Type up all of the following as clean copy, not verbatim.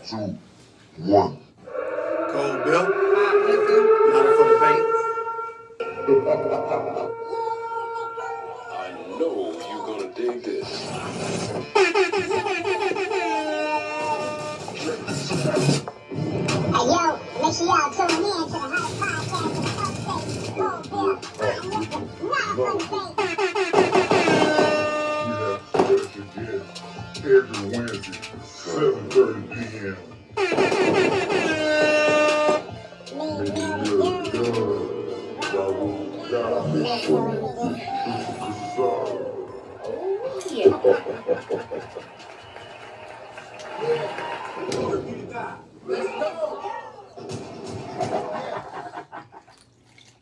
2, 1. Cold Bill. Not for the bank. I know you're gonna dig this. Hey yo, make sure y'all tune in to the Hot Podcast with the Cold Bill. Every Wednesday, 7:30 p.m.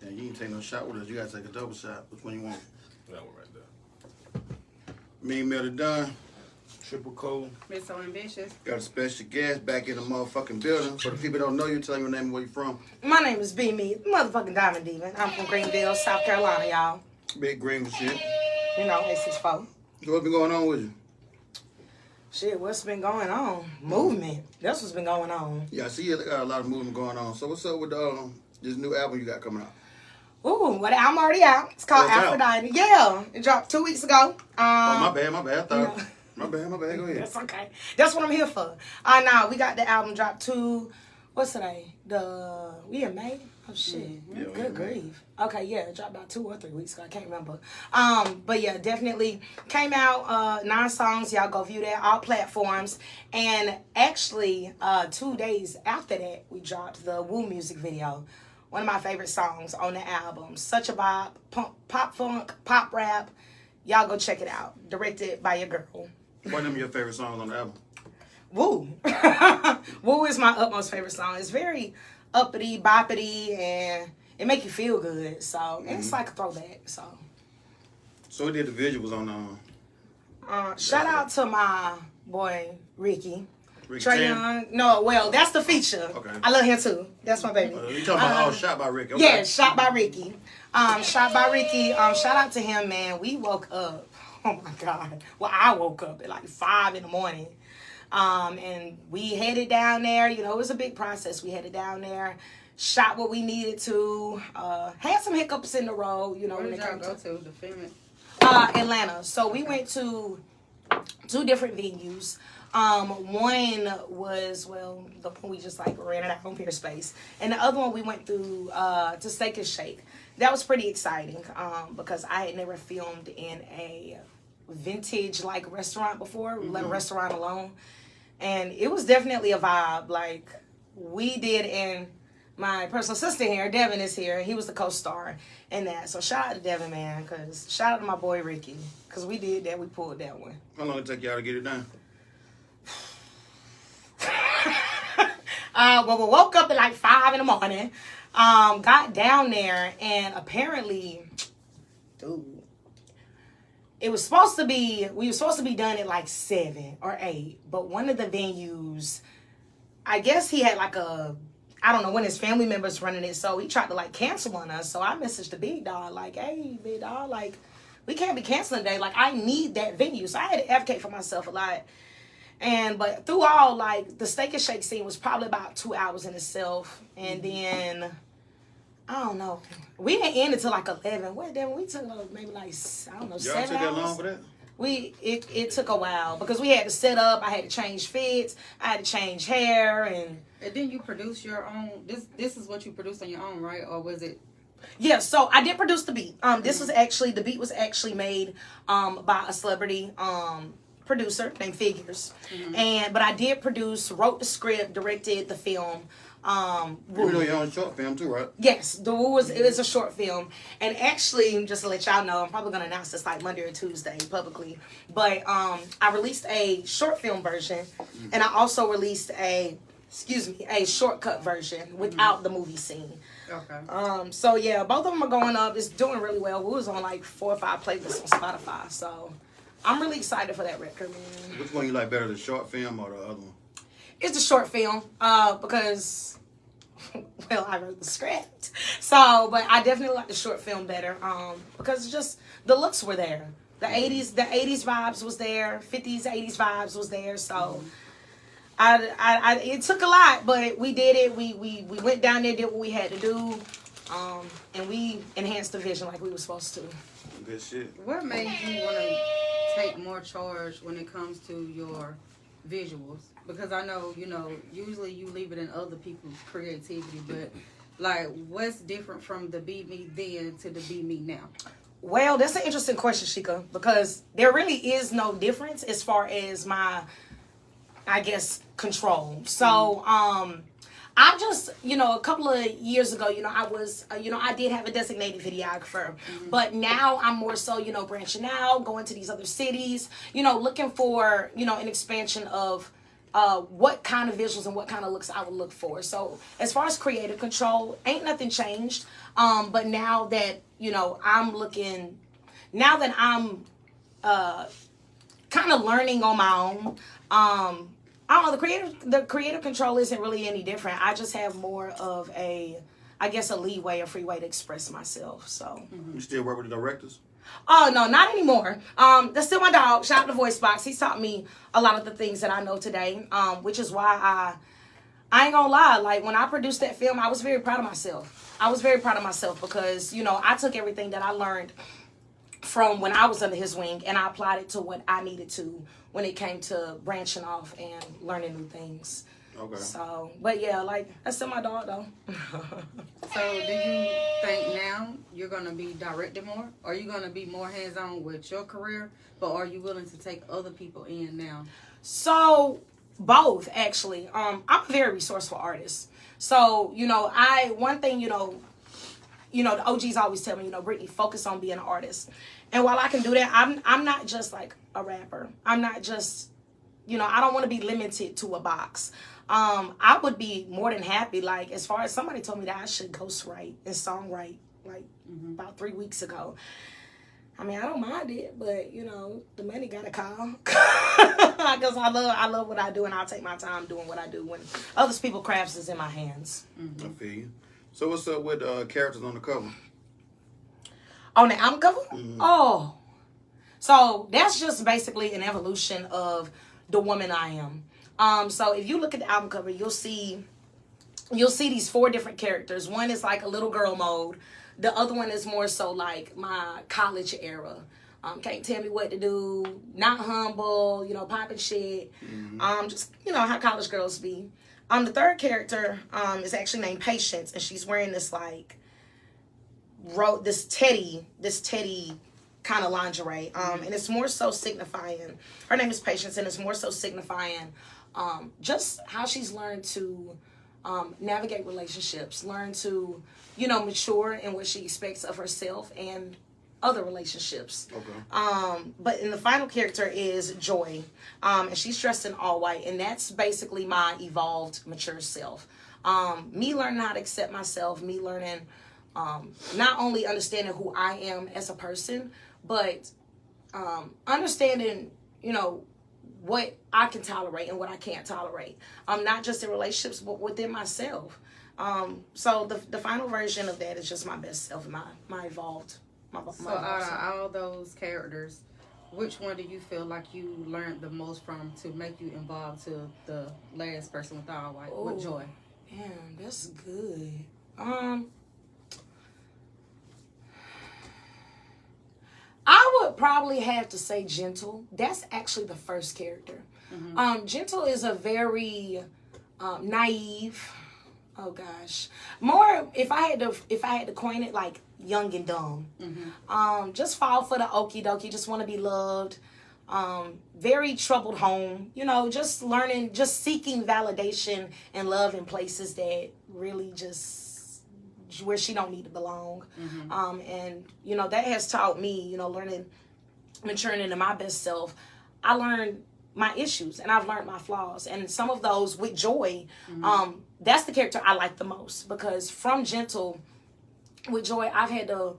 Yeah, you ain't take no shot with us. You gotta take a double shot. Which one you want? That one right there. Mean Miller done. Triple cold. Been so ambitious. Got a special guest back in the motherfucking building. For the people that don't know you, tell your name and where you from. My name is B-Me, motherfucking Diamond Demon. I'm from Greenville, South Carolina, y'all. Big Greenville shit. You know, 864. So what's been going on with you? Shit, what's been going on? Movement. That's what's been going on. Yeah, I see you got a lot of movement going on. So what's up with this new album you got coming out? Ooh, well, I'm already out. It's called Oh, it's Aphrodite. Yeah, it dropped 2 weeks ago. Oh, my bad. I thought. Yeah. My bad. Go ahead. That's okay. That's what I'm here for. Now we got the album dropped what's today? We in May? Oh shit. Yeah, Good grief. Okay, yeah, it dropped about 2 or 3 weeks ago. I can't remember. But yeah, definitely came out 9 songs. Y'all go view that, all platforms. And actually, 2 days after that, we dropped the Woo music video. One of my favorite songs on the album. Such a bop, pop funk, pop rap. Y'all go check it out. Directed by your girl. What are your favorite songs on the album? Woo. Woo is my utmost favorite song. It's very uppity, boppity, and it make you feel good. So and it's like a throwback. So we did the visuals on shout out to my boy Ricky. Trey Chan? Young. No, well, that's the feature. Okay. I love him too. That's my baby. You talking about Shot by Ricky? Okay. Yeah, Shot by Ricky. Shot by Ricky. Shout out to him, man. We woke up. Oh my God. Well, I woke up at like 5 in the morning. And we headed down there. You know, it was a big process. We headed down there, shot what we needed to. Had some hiccups in the road, you know. Where when did it y'all came go to film it? Atlanta. So we went to 2 different venues. One was, well, the one we just like rented out on Pier Space. And the other one we went through to Steak and Shake. That was pretty exciting because I had never filmed in a vintage like restaurant before, let a restaurant alone. And it was definitely a vibe. Like we did, and my personal assistant here, Devin, is here. He was the co-star in that. So shout out to Devin, man, because shout out to my boy Ricky, because we did that. We pulled that one. How long did it take y'all to get it done? Well, we woke up at like 5 in the morning, got down there, and apparently, dude, we were supposed to be done at like 7 or 8, but one of the venues, I guess he had like I don't know, when his family members running it, so he tried to like cancel on us. So I messaged the big dog like, hey, big dog, like, we can't be canceling today. Like, I need that venue. So I had to advocate for myself a lot. But through all, like, the Steak and Shake scene was probably about 2 hours in itself. And then, I don't know, we didn't end until like 11. What, then we took maybe like, I don't know, 7 hours. Y'all took that long for that? It took a while because we had to set up, I had to change fits, I had to change hair, and then you produce your own, this is what you produce on your own, right? Or was it? Yeah, so I did produce the beat. The beat was actually made by a celebrity producer named Figures. But I did wrote the script, directed the film. You know your own short film too, right? Yes, it was a short film. And actually, just to let y'all know, I'm probably going to announce this like Monday or Tuesday publicly. But I released a short film version, and I also released a shortcut version without the movie scene. Okay. So yeah, both of them are going up. It's doing really well. We was on like 4 or 5 playlists on Spotify. So I'm really excited for that record, man. Which one you like better, the short film or the other one? It's the short film, because, well, I wrote the script. So, but I definitely like the short film better, because just the looks were there. The 80s vibes was there. 50s, 80s vibes was there. So, It took a lot, but we did it. We went down there, did what we had to do, and we enhanced the vision like we were supposed to. Good shit. What made you want to take more charge when it comes to your visuals? Because I know, usually you leave it in other people's creativity, but like, what's different from the Be Me then to the Be Me now? Well, that's an interesting question, Sheikah, because there really is no difference as far as my, I guess, control. So, I just, a couple of years ago, I was, I did have a designated videographer, but now I'm more so, branching out, going to these other cities, looking for, an expansion of what kind of visuals and what kind of looks I would look for. So as far as creative control, ain't nothing changed. But now that, I'm looking, now that I'm kind of learning on my own, I don't know, the creative control isn't really any different. I just have more of a leeway, a free way to express myself. So You still work with the directors? Oh, no, not anymore. That's still my dog. Shout out to Voice Box. He's taught me a lot of the things that I know today, which is why I ain't gonna lie. Like, when I produced that film, I was very proud of myself. I was very proud of myself because, I took everything that I learned from when I was under his wing and I applied it to what I needed to when it came to branching off and learning new things. Okay. So, but yeah, like, that's still my dog, though. So do you think now you're going to be directed more? Are you going to be more hands-on with your career? But are you willing to take other people in now? So, both, actually. I'm a very resourceful artist. So, one thing, the OGs always tell me, Brittany, focus on being an artist. And while I can do that, I'm not just like a rapper. I'm not just, I don't want to be limited to a box. I would be more than happy, like, as far as somebody told me that I should ghostwrite and songwrite, like, about 3 weeks ago. I mean, I don't mind it, but, the money gotta call. Because I love what I do, and I'll take my time doing what I do when other people's crafts is in my hands. I feel you. So what's up with characters on the cover? On the album cover? Oh. So that's just basically an evolution of the woman I am. So if you look at the album cover, you'll see these 4 different characters. One is like a little girl mode. The other one is more so like my college era. Can't tell me what to do. Not humble, popping shit. Just, how college girls be. The third character is actually named Patience, and she's wearing this like this teddy kind of lingerie. And it's more so signifying, her name is Patience, and it's more so signifying just how she's learned to navigate relationships, learn to, mature in what she expects of herself and other relationships. Okay. But in the final character is Joy, and she's dressed in all white, and that's basically my evolved, mature self. Me learning how to accept myself, me learning not only understanding who I am as a person, but understanding, what I can tolerate and what I can't tolerate. Not just in relationships, but within myself. So the final version of that is just my best self, my evolved. So out of all those characters, which one do you feel like you learned the most from to make you involved to the last person with all white, with Joy? Damn, that's good. I would probably have to say Gentle. That's actually the first character. Gentle is a very naive. Oh gosh, more if I had to coin it, like young and dumb. Just fall for the okie dokie. Just want to be loved. Very troubled home. Just learning, just seeking validation and love in places that really just where she don't need to belong. And that has taught me, learning, maturing into my best self. I learned my issues and I've learned my flaws, and some of those with Joy, that's the character I like the most, because from Gentle with Joy, I've had to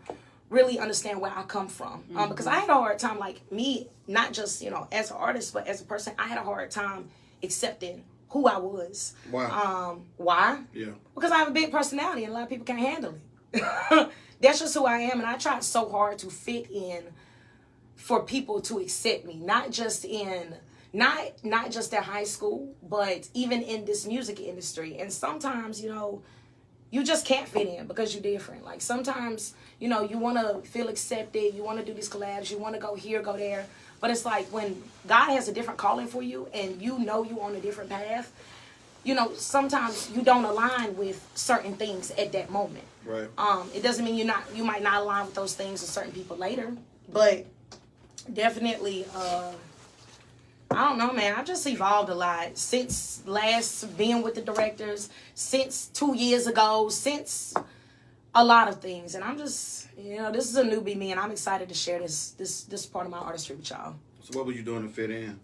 really understand where I come from, because I had a hard time, like me, not just as an artist, but as a person, I had a hard time accepting who I was. Why? Why? Yeah. Because I have a big personality and a lot of people can't handle it. That's just who I am, and I tried so hard to fit in for people to accept me, not just in not just at high school, but even in this music industry. And sometimes, you know, you just can't fit in because you're different. Like sometimes, you know, you want to feel accepted, you want to do these collabs, you want to go here, go there. But it's like when God has a different calling for you and you know you on a different path, you know, sometimes you don't align with certain things at that moment. Right. It doesn't mean you might not align with those things with certain people later, but definitely, I don't know, man. I've just evolved a lot since last being with the directors, since 2 years ago, since a lot of things. And I'm just, you know, this is a newbie me, and I'm excited to share this part of my artistry with y'all. So what were you doing to fit in?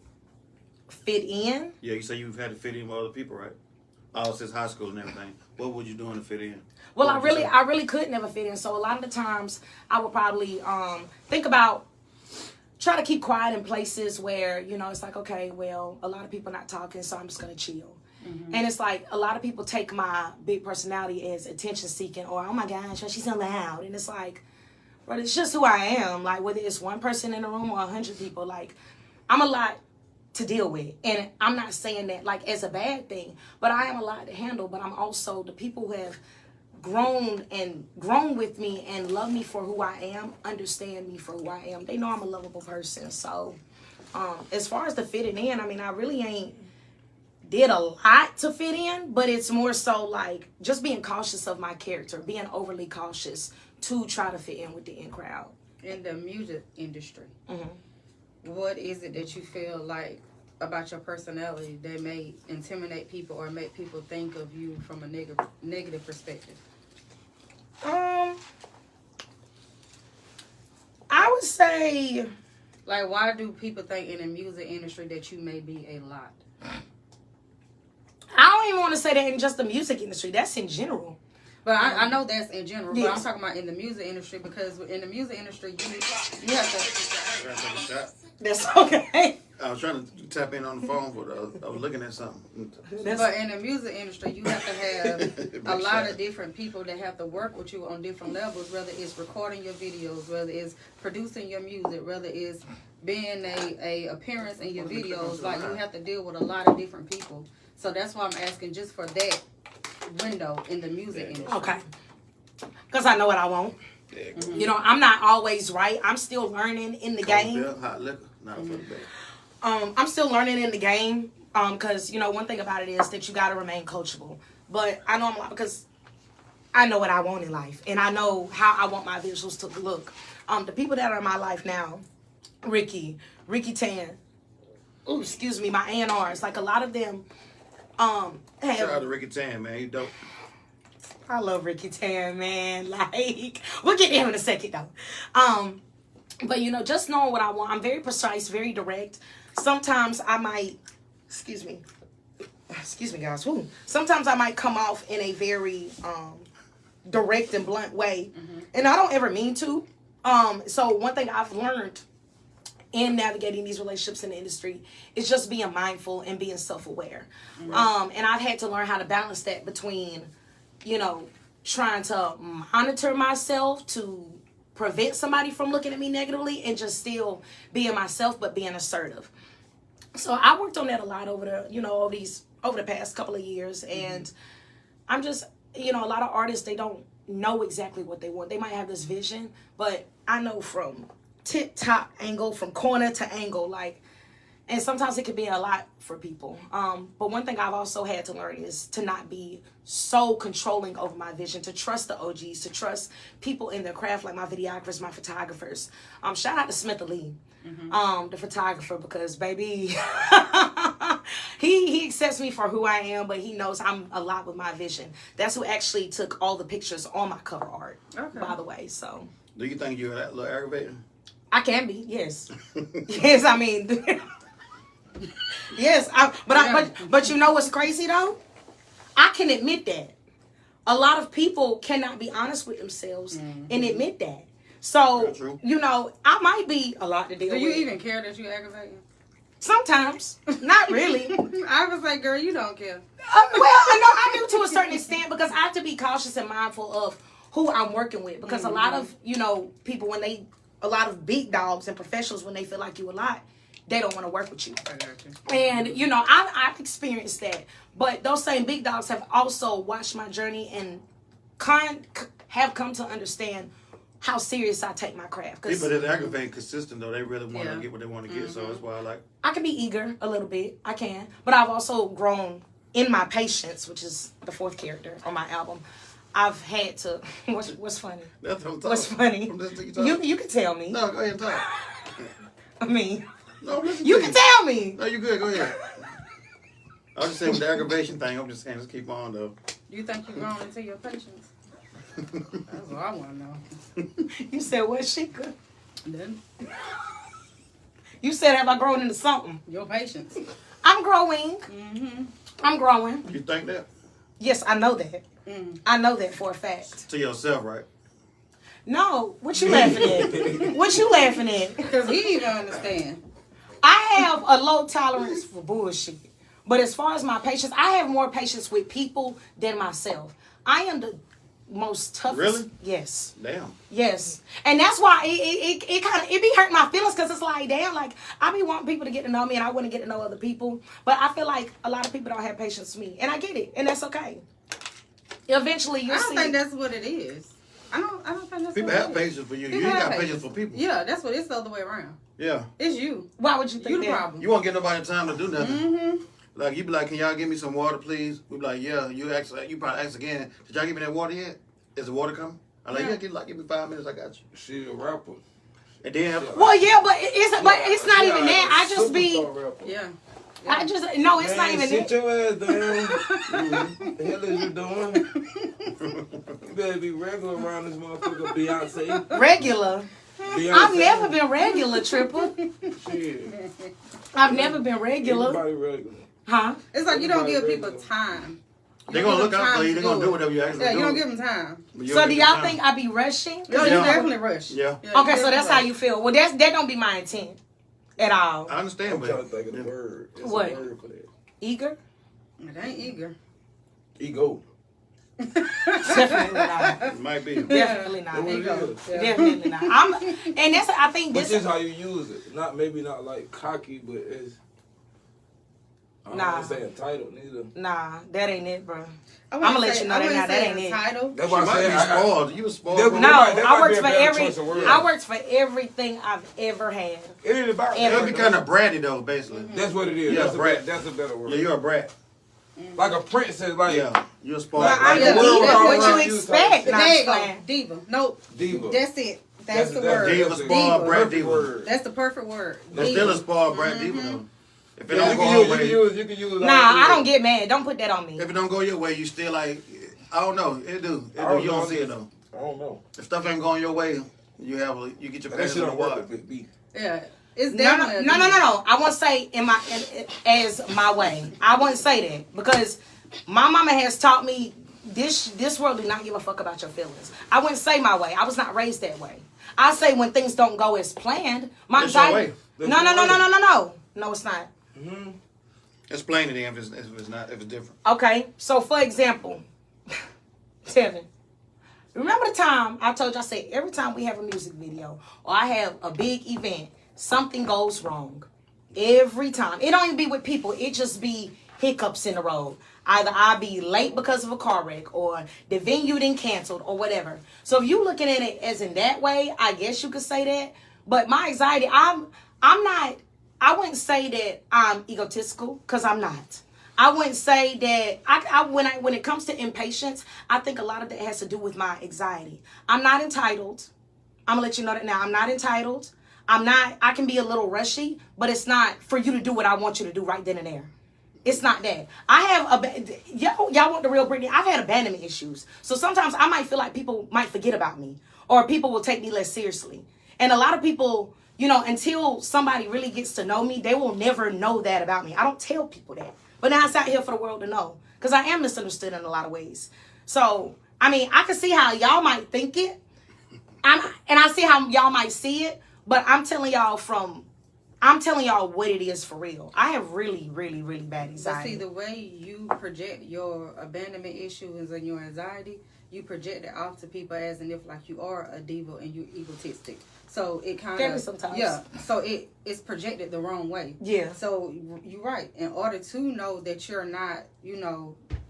Fit in? Yeah, you say you've had to fit in with other people, right? All since high school and everything. What were you doing to fit in? Well, I really could never fit in. So a lot of the times I would probably think about try to keep quiet in places where, you know, it's like, okay, well, a lot of people not talking, so I'm just going to chill. Mm-hmm. And it's like a lot of people take my big personality as attention seeking or, oh my gosh, she's so loud. And it's like, but it's just who I am. Like whether it's one person in the room or 100 people, like I'm a lot to deal with. And I'm not saying that like as a bad thing, but I am a lot to handle. But I'm also the people who have grown with me and love me for who I am, understand me for who I am. They know I'm a lovable person. So as far as the fitting in, I mean, I really ain't did a lot to fit in, but it's more so like just being cautious of my character, being overly cautious to try to fit in with the in crowd. In the music industry, Mm-hmm. what is it that you feel like about your personality that may intimidate people or make people think of you from a negative perspective? I would say, like, why do people think in the music industry that you may be a lot? I don't even want to say that in just the music industry. That's in general. But I know that's in general. Yes. But I'm talking about in the music industry because in the music industry, you have to. That's okay. I was trying to tap in on the phone, but I was looking at something. But in the music industry, you have to have a lot of different people that have to work with you on different levels, whether it's recording your videos, whether it's producing your music, whether it's being a appearance in your videos. Like, you have to deal with a lot of different people. So that's why I'm asking just for that window in the music industry. Okay. Because I know what I want. Mm-hmm. You know, I'm not always right. I'm still learning in the game. Hot liquor, not for the bag. I'm still learning in the game because, you know, one thing about it is that you got to remain coachable. But I know I'm like, because I know what I want in life and I know how I want my visuals to look. The people that are in my life now, Ricky Tan, my A&Rs, like a lot of them have... Shout out to Ricky Tan, man. He dope. I love Ricky Tan, man. Like, we'll get to him in a second, though. But, you know, just knowing what I want. I'm very precise, very direct. Sometimes I might, excuse me, guys. Woo. Sometimes I might come off in a very direct and blunt way. Mm-hmm. And I don't ever mean to. So one thing I've learned in navigating these relationships in the industry is just being mindful and being self-aware. Mm-hmm. And I've had to learn how to balance that between, you know, trying to monitor myself to prevent somebody from looking at me negatively and just still being myself, but being assertive. So I worked on that a lot over the past couple of years. And I'm just, you know, a lot of artists, they don't know exactly what they want. They might have this vision, but I know from tip-top angle, from corner to angle, like, and sometimes it could be a lot for people. But one thing I've also had to learn is to not be so controlling over my vision, to trust the OGs, to trust people in their craft, like my videographers, my photographers. Shout out to Smith Ali, the photographer, because baby, he accepts me for who I am, but he knows I'm a lot with my vision. That's who actually took all the pictures on my cover art, by the way. So, do you think you're that little aggravating? I can be, yes. Yes, I mean... Yes, but you know what's crazy though? I can admit that. A lot of people cannot be honest with themselves and admit that. So, you know, I might be a lot to deal with. Do you even care that you aggravating? Sometimes. Not really. I was like, girl, you don't care. Well, I do to a certain extent because I have to be cautious and mindful of who I'm working with. Because a lot of, you know, people a lot of big dogs and professionals, when they feel like you a lot, they don't want to work with you. I got you. And, you know, I've experienced that. But those same big dogs have also watched my journey and have come to understand how serious I take my craft. People that aggravate consistent, though, they really want to get what they want to get. So that's why I like. I can be eager a little bit. I can. But I've also grown in my patience, which is the 4th character on my album. I've had to. What's funny? That's what I'm What's talking. funny? I'm listening to you talk. You can tell me. No, go ahead and talk. I mean, No, listen you to can tell me. No, you good. Go ahead. I was just saying with the aggravation thing. I'm just saying, let's keep on though. You think you've grown into your patience? That's what I want to know. You said what, Sheikah? Then You said have I grown into something? your patience. I'm growing. Mm-hmm. I'm growing. You think that Yes, I know that. I know that for a fact. to yourself, right? No, what you laughing at? What you laughing at? Because he didn't even understand. I have a low tolerance for bullshit. But as far as my patience, I have more patience with people than myself. I am the most toughest. Really? Yes. Damn. Yes. And that's why it kind of be hurting my feelings, because it's like, damn, like I be wanting people to get to know me and I want to get to know other people. But I feel like a lot of people don't have patience with me. And I get it. And that's okay. Eventually you'll I see. don't think that's what it is. I don't think that's People what have it is. patience for you. People You ain't have got patience for people. Yeah, that's what it's the other way around. Yeah. It's you. Why would you think You the that? problem. You won't get nobody time to do nothing. Mm-hmm. Like you be like, can y'all give me some water, please? We be like, yeah. You probably ask again. Did y'all give me that water yet? Is the water coming? I'm like, Yeah. give me 5 minutes. I got you. She a rapper. And then Well, yeah, but it's not even that. I just be. Superstar rapper. Yeah. I just no. It's not Man, even sit that. your ass down. The hell is you doing? You better be regular around this motherfucker, Beyonce. Regular. Beyonce. I've never been regular, Triple. Shit. I've never been regular. Everybody regular. Huh? It's like you don't give Everybody people regular. time. they're gonna look out for you. They're gonna do whatever you ask them Yeah, to do. you don't give them time. But you So don't do give them y'all time. think I be rushing? No, you Yeah. definitely rush. Yeah. Okay, so that's how you feel. Well, that don't be my intent at all. I understand, I'm but trying to think of the word. It's What? a word for that. Eager? It ain't eager. Ego. Definitely not. it might be. Definitely That's not. what it Ego. is. Yeah. Definitely not. And that's I think But this. this is how you use it. Maybe not like cocky, but it's. I'm Nah. not saying entitled neither. Nah, that ain't it, bro. I'ma I'ma let you know that now. That ain't it. Title. That's She why I might said be I- spoiled. You was spoiled. That- bro. No, might- that I might worked be a for better choice of words. I worked for everything I've ever had. It ain't about Ever. It'll be kind of bratty though, basically. That's what it is. Yeah, That's, brat. that's a better word. Yeah, you're a brat. Like a princess, like Yeah, you're a spoiled Like, brat. the Yeah, world that's all what around you you expect. type shit. Nah, There you go. playing. Diva. Nope. Diva. That's it. That's the word. Diva, that's spoiled the brat, perfect diva. word. That's the perfect word. That's still a spoiled brat diva though. If it Yeah, don't you go can your use, way, you can use. Nah, I don't get mad. Don't put that on me. if it don't go your way, you still like, I don't know. It do. I don't You know. don't see it though. I don't know. If stuff ain't going your way, you get your That pants shit on don't the work water. with beef. Yeah. It's No. definitely I won't say as my way. I wouldn't say that because my mama has taught me this world do not give a fuck about your feelings. I wouldn't say my way. I was not raised that way. I say when things don't go as planned. My That's your anxiety. way. No, it's not. Explain it then if it's different. Okay, so for example, Tevin, remember the time I told you, I said every time we have a music video or I have a big event, something goes wrong. Every time. It don't even be with people. It just be hiccups in the road. Either I be late because of a car wreck or the venue didn't canceled or whatever. So if you looking at it as in that way, I guess you could say that. But my anxiety, I'm not, I wouldn't say that I'm egotistical because I'm not. I wouldn't say that when it comes to impatience, I think a lot of that has to do with my anxiety. I'm not entitled. I'm gonna let you know that now. I'm not entitled. I can be a little rushy, but it's not for you to do what I want you to do right then and there. It's not that. I have y'all want the real Brittany. I've had abandonment issues. So sometimes I might feel like people might forget about me or people will take me less seriously. And a lot of people, until somebody really gets to know me, they will never know that about me. I don't tell people that. But now it's out here for the world to know because I am misunderstood in a lot of ways. So, I mean, I can see how y'all might think it. And I see how y'all might see it. But I'm telling y'all what it is for real. I have really, really, really bad But anxiety. see, the way you project your abandonment issues and your anxiety, you project it off to people as if like you are a diva and you're egotistic. So it kind Very of sometimes. yeah. So it's projected the wrong way. Yeah. So you're right. In order to know that you're not,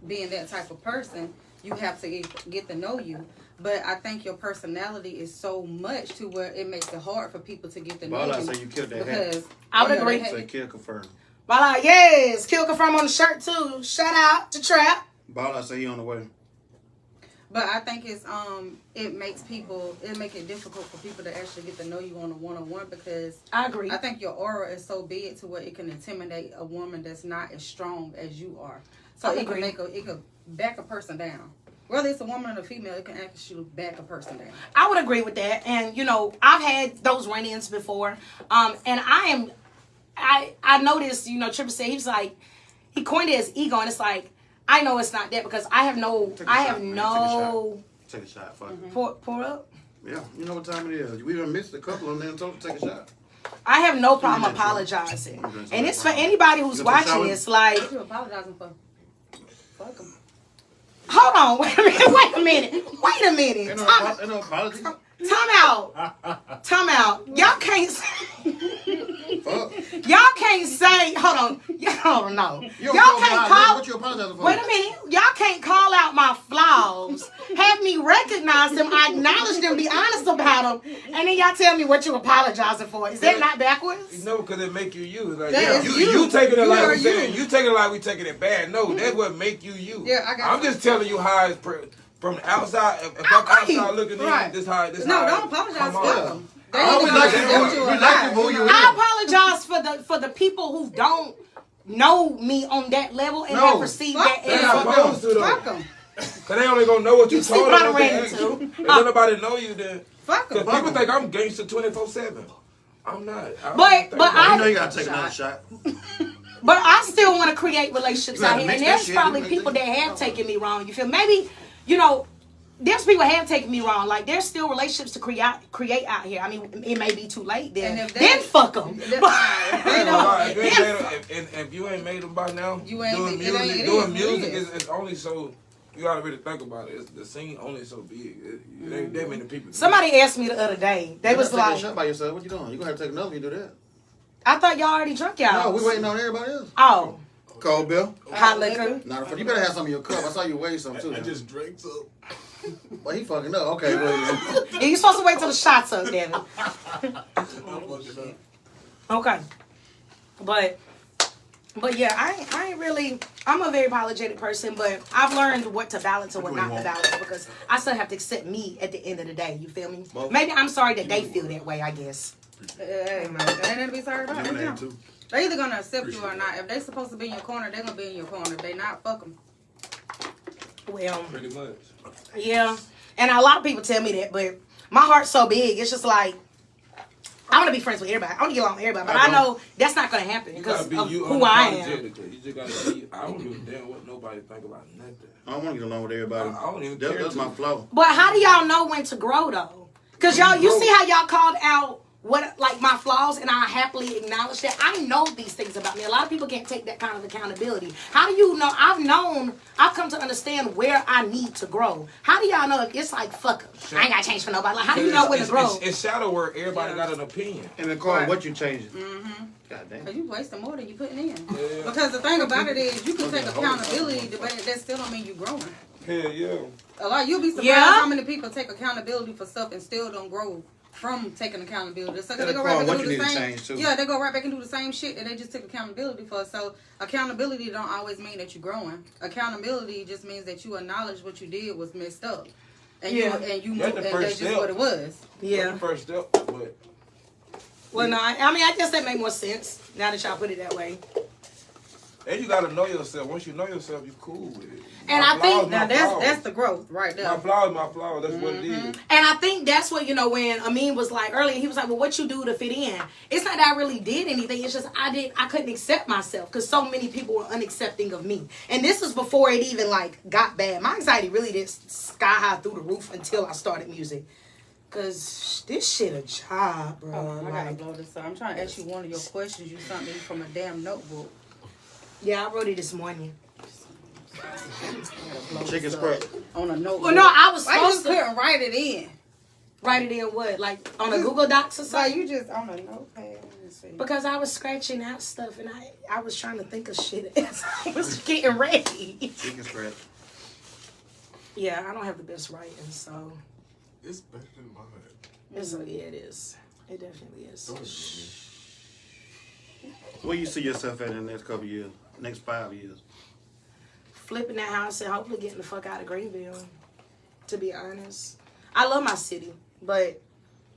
being that type of person, you have to get to know you. But I think your personality is so much to where it makes it hard for people to get to know Ball, I you. say you killed that Because hat. I would agree. Say kill confirm. Voila, yes. Kill confirm on the shirt too. Shout out to Trap. Ball, I say he on the way. But I think it's it makes it difficult for people to actually get to know you on a one-on-one, because I agree. I think your aura is so big to where it can intimidate a woman that's not as strong as you are. So I it agree. can back a person down. Whether it's a woman or a female, it can actually back a person down. I would agree with that. And I've had those run-ins before. And I noticed, Triple said he coined it as ego, and it's like, I know it's not that, because I have no Take a shot. Fuck it. pour up. Yeah, you know what time it is. We done missed a couple of them and told to take a shot. I have no problem apologizing. And it's for anybody who's watching this, like, What you apologizing for? Fuck 'em. hold on, wait a minute. Ain't no apology. Time out. Y'all can't Fuck. Y'all can't say, hold on. Y'all know. You Y'all don't can't apologize. call. What you apologizing for? Wait a minute. Y'all can't call out my flaws, have me recognize them, acknowledge them, be honest about them, and then y'all tell me what you apologizing for. Is that not backwards? No, because it make you you. Like, That is you taking it You like are we saying. you. You taking it like we taking it bad. No, that's what make you you. Yeah, I got I'm you. just telling you how it's from the outside. If I'm Right. outside looking Right. in, this how No, don't apologize. come Fuck on. 'em. Oh, we They like either you, gonna accept you or we like not, you, boo, you I apologize for the people who don't know me on that level and No. have perceived that They're as not a supposed to though. Fuck them. Cause they only gonna know what you see told what I them. ran If into? nobody know you, then Fuck cause them. people think I'm gangster 24/7. I'm not. But You know you gotta take another shot. But I still want to create relationships You gotta out here. mix And that there's shit. probably You people gotta that have taken me wrong. You feel? Maybe, there's people that have taken me wrong. Like, there's still relationships to create out here. I mean, it may be too late then. And if Then fuck them. They don't. If you ain't made them by now, You ain't- doing it music, ain't- it doing is what it music is. is only so. You gotta really think about it. The scene only so big. It ain't that many people. Somebody asked me the other day. They You was gotta take a like, shot by yourself. What you doing? You gonna have to take another when you do that. I thought y'all already drunk y'all. No, we waiting on everybody else. Oh, Cold Bill. hot liquor. Not a You better have some in your cup. I saw you weigh some too. I just drank some. Well, he fucking up. Okay, go ahead. Yeah, you supposed to wait till the shots up, damn it. I'm fucking up. Okay. But yeah, I ain't really, I'm a very apologetic person, but I've learned what to balance and what not to balance, because I still have to accept me at the end of the day, you feel me? Well, Maybe I'm sorry that they feel that way, I guess. Hey, man, that ain't nothing to be sorry about. Lemonade, They too. They either gonna accept you or not. If they supposed to be in your corner, they gonna be in your corner. If they not, fuck them. Well, Pretty much. yeah. And a lot of people tell me that, but my heart's so big, it's just like, I want to be friends with everybody. I want to get along with everybody, but I know that's not going to happen You because gotta be of you who I am. unapologetically. You just gotta be. I don't give a damn what nobody think about nothing. I don't want to get along with everybody. I don't even care That's to. my flaw. But how do y'all know when to grow though? Because you see how y'all called out what like my flaws, and I happily acknowledge that. I know these things about me. A lot of people can't take that kind of accountability. How do you know? I've come to understand where I need to grow. How do y'all know if it's like fuck 'em, I ain't got to change for nobody? Like, how do you know when to grow? It's shadow work. Everybody got an opinion. And then call what you changing. Mm-hmm. God damn. Cause you wasting more than you putting in. Yeah. Because the thing about it is, you can take accountability, but that still don't mean you growing. Hell yeah. You'll be surprised Yeah. how many people take accountability for stuff and still don't grow from taking accountability. So they go right back what and you do need the to same. change, too. Yeah, they go right back and do the same shit that they just took accountability for. So accountability don't always mean that you're growing. Accountability just means that you acknowledge what you did was messed up, and you That's move, the and first that's just step. what it was. That's Yeah. the first step. But Well, no, I mean, I guess that make more sense now that y'all put it that way. and you gotta know yourself. Once you know yourself, you cool with it. And My I think- flaws, Now my that's flaws. the growth right there. My flaws, my flaws. That's what it is. And I think that's what, when Amin was like earlier, he was like, well, what you do to fit in? It's not that I really did anything. It's just I couldn't accept myself because so many people were unaccepting of me. And this was before it even got bad. My anxiety really did sky high through the roof until I started music. Because this shit a job, bro. I gotta Like, blow this up. I'm trying to ask you one of your questions. You sent me from a damn notebook. yeah, I wrote it this morning. Chicken spread. On a notebook. Well, no, I was Why you supposed just to. couldn't write it in? Write it in what? Like on a Google Docs or So something? you just on a notepad. Let's see. Because I was scratching out stuff and I was trying to think of shit as I was getting ready. Chicken scratch. Yeah, I don't have the best writing, so It's better than mine. yeah, it is. It definitely is. Don't listen Where you see yourself at in the next couple of years? Next 5 years? Flipping that house and hopefully getting the fuck out of Greenville. To be honest, I love my city, but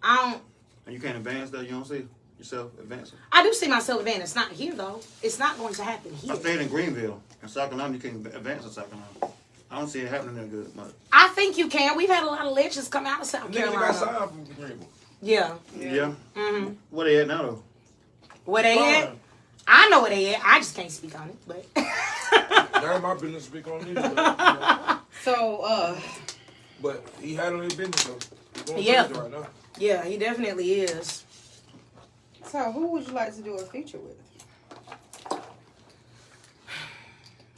I don't. And you can't advance that? You don't see yourself advancing? I do see myself advancing. It's not here though. It's not going to happen here. I stayed in Greenville. In South Carolina, you can't advance in South Carolina. I don't see it happening there good much. I think you can. We've had a lot of legends come out of South Niggas got Carolina. signed from Greenville. Yeah. Yeah. Mm-hmm. Where they at now, though? Where they at? Fine. I know where they at. I just can't speak on it, but. That ain't my business to speak on either. But, So, but he handling his business though. He's going Yeah. crazy right now. Yeah, he definitely is. so who would you like to do a feature with?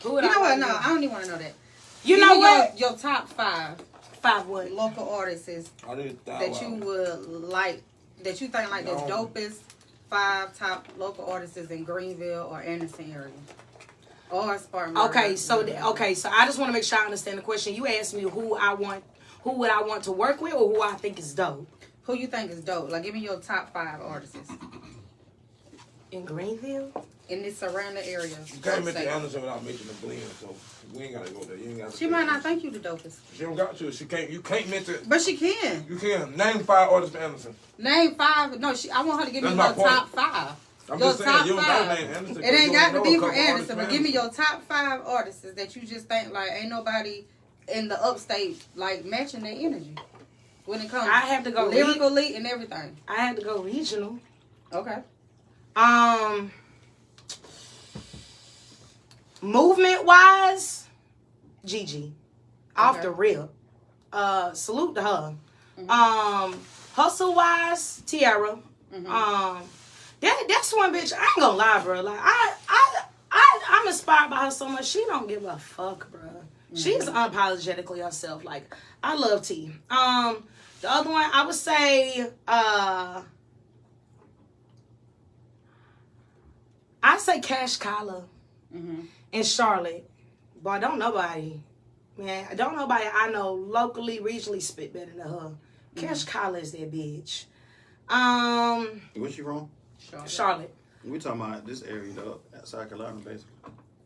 Who would You know I what? like No, to I don't even want to know that. do? You Give know me what? Your top 5 5 what? local artists I need that you would like, that you think like the No. dopest 5 top local artists in Greenville or Anderson area, or Spartanburg. Okay, so I just want to make sure I understand the question. You asked me who would I want to work with, or who I think is dope Who you think is dope? Like, give me your top 5 artists in Greenville. in this surrounding area. You can't mention Anderson without mentioning Glenn, so we ain't gotta go there. You ain't gotta. She might not think you the dopest, She don't got to. She can't. You can't mention. but she can. You can name 5 artists for Anderson. Name 5. No, I want her to give me That's your my top 5. I'm Your just saying top you don't gotta 5. name Anderson. It ain't got to be for for Anderson, but give me your top 5 artists that you just think like ain't nobody in the upstate like matching their energy when it comes. I have to go lyrically and everything. I had to go regional. Okay. Movement wise, Gigi, off Okay. the rip. Salute to her. Mm-hmm. Hustle wise, Tiara. Mm-hmm. That's one bitch. I ain't gonna lie, bro. Like I'm inspired by her so much. She don't give a fuck, bro. She's unapologetically herself. Like, I love T. The other one I would say, I say Cash Collar in Charlotte. Boy, don't nobody, man. Don't nobody I know locally, regionally spit better than her. Cash Collar is that bitch. Where's she from? Charlotte. We talking about this area, though, at South Carolina, basically.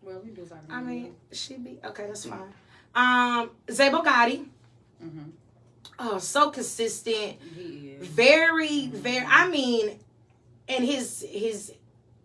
Well, we do something. I mean, she be okay. That's fine. Zabo Gotti. Oh, so consistent. he is. Very, very. I mean, and his.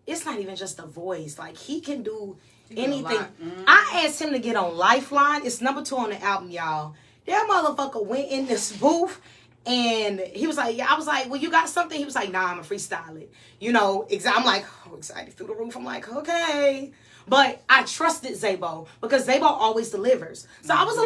It's not even just a voice. Like, he can do do a anything. lot. I asked him to get on Lifeline. It's number 2 on the album, y'all. That motherfucker went in this booth. And he was like, yeah, I was like, well, you got something? He was like, nah, I'm a freestyle it. You know, I'm like, oh, excited through the roof. I'm like, okay. But I trusted Zabo because Zabo always delivers. So I was a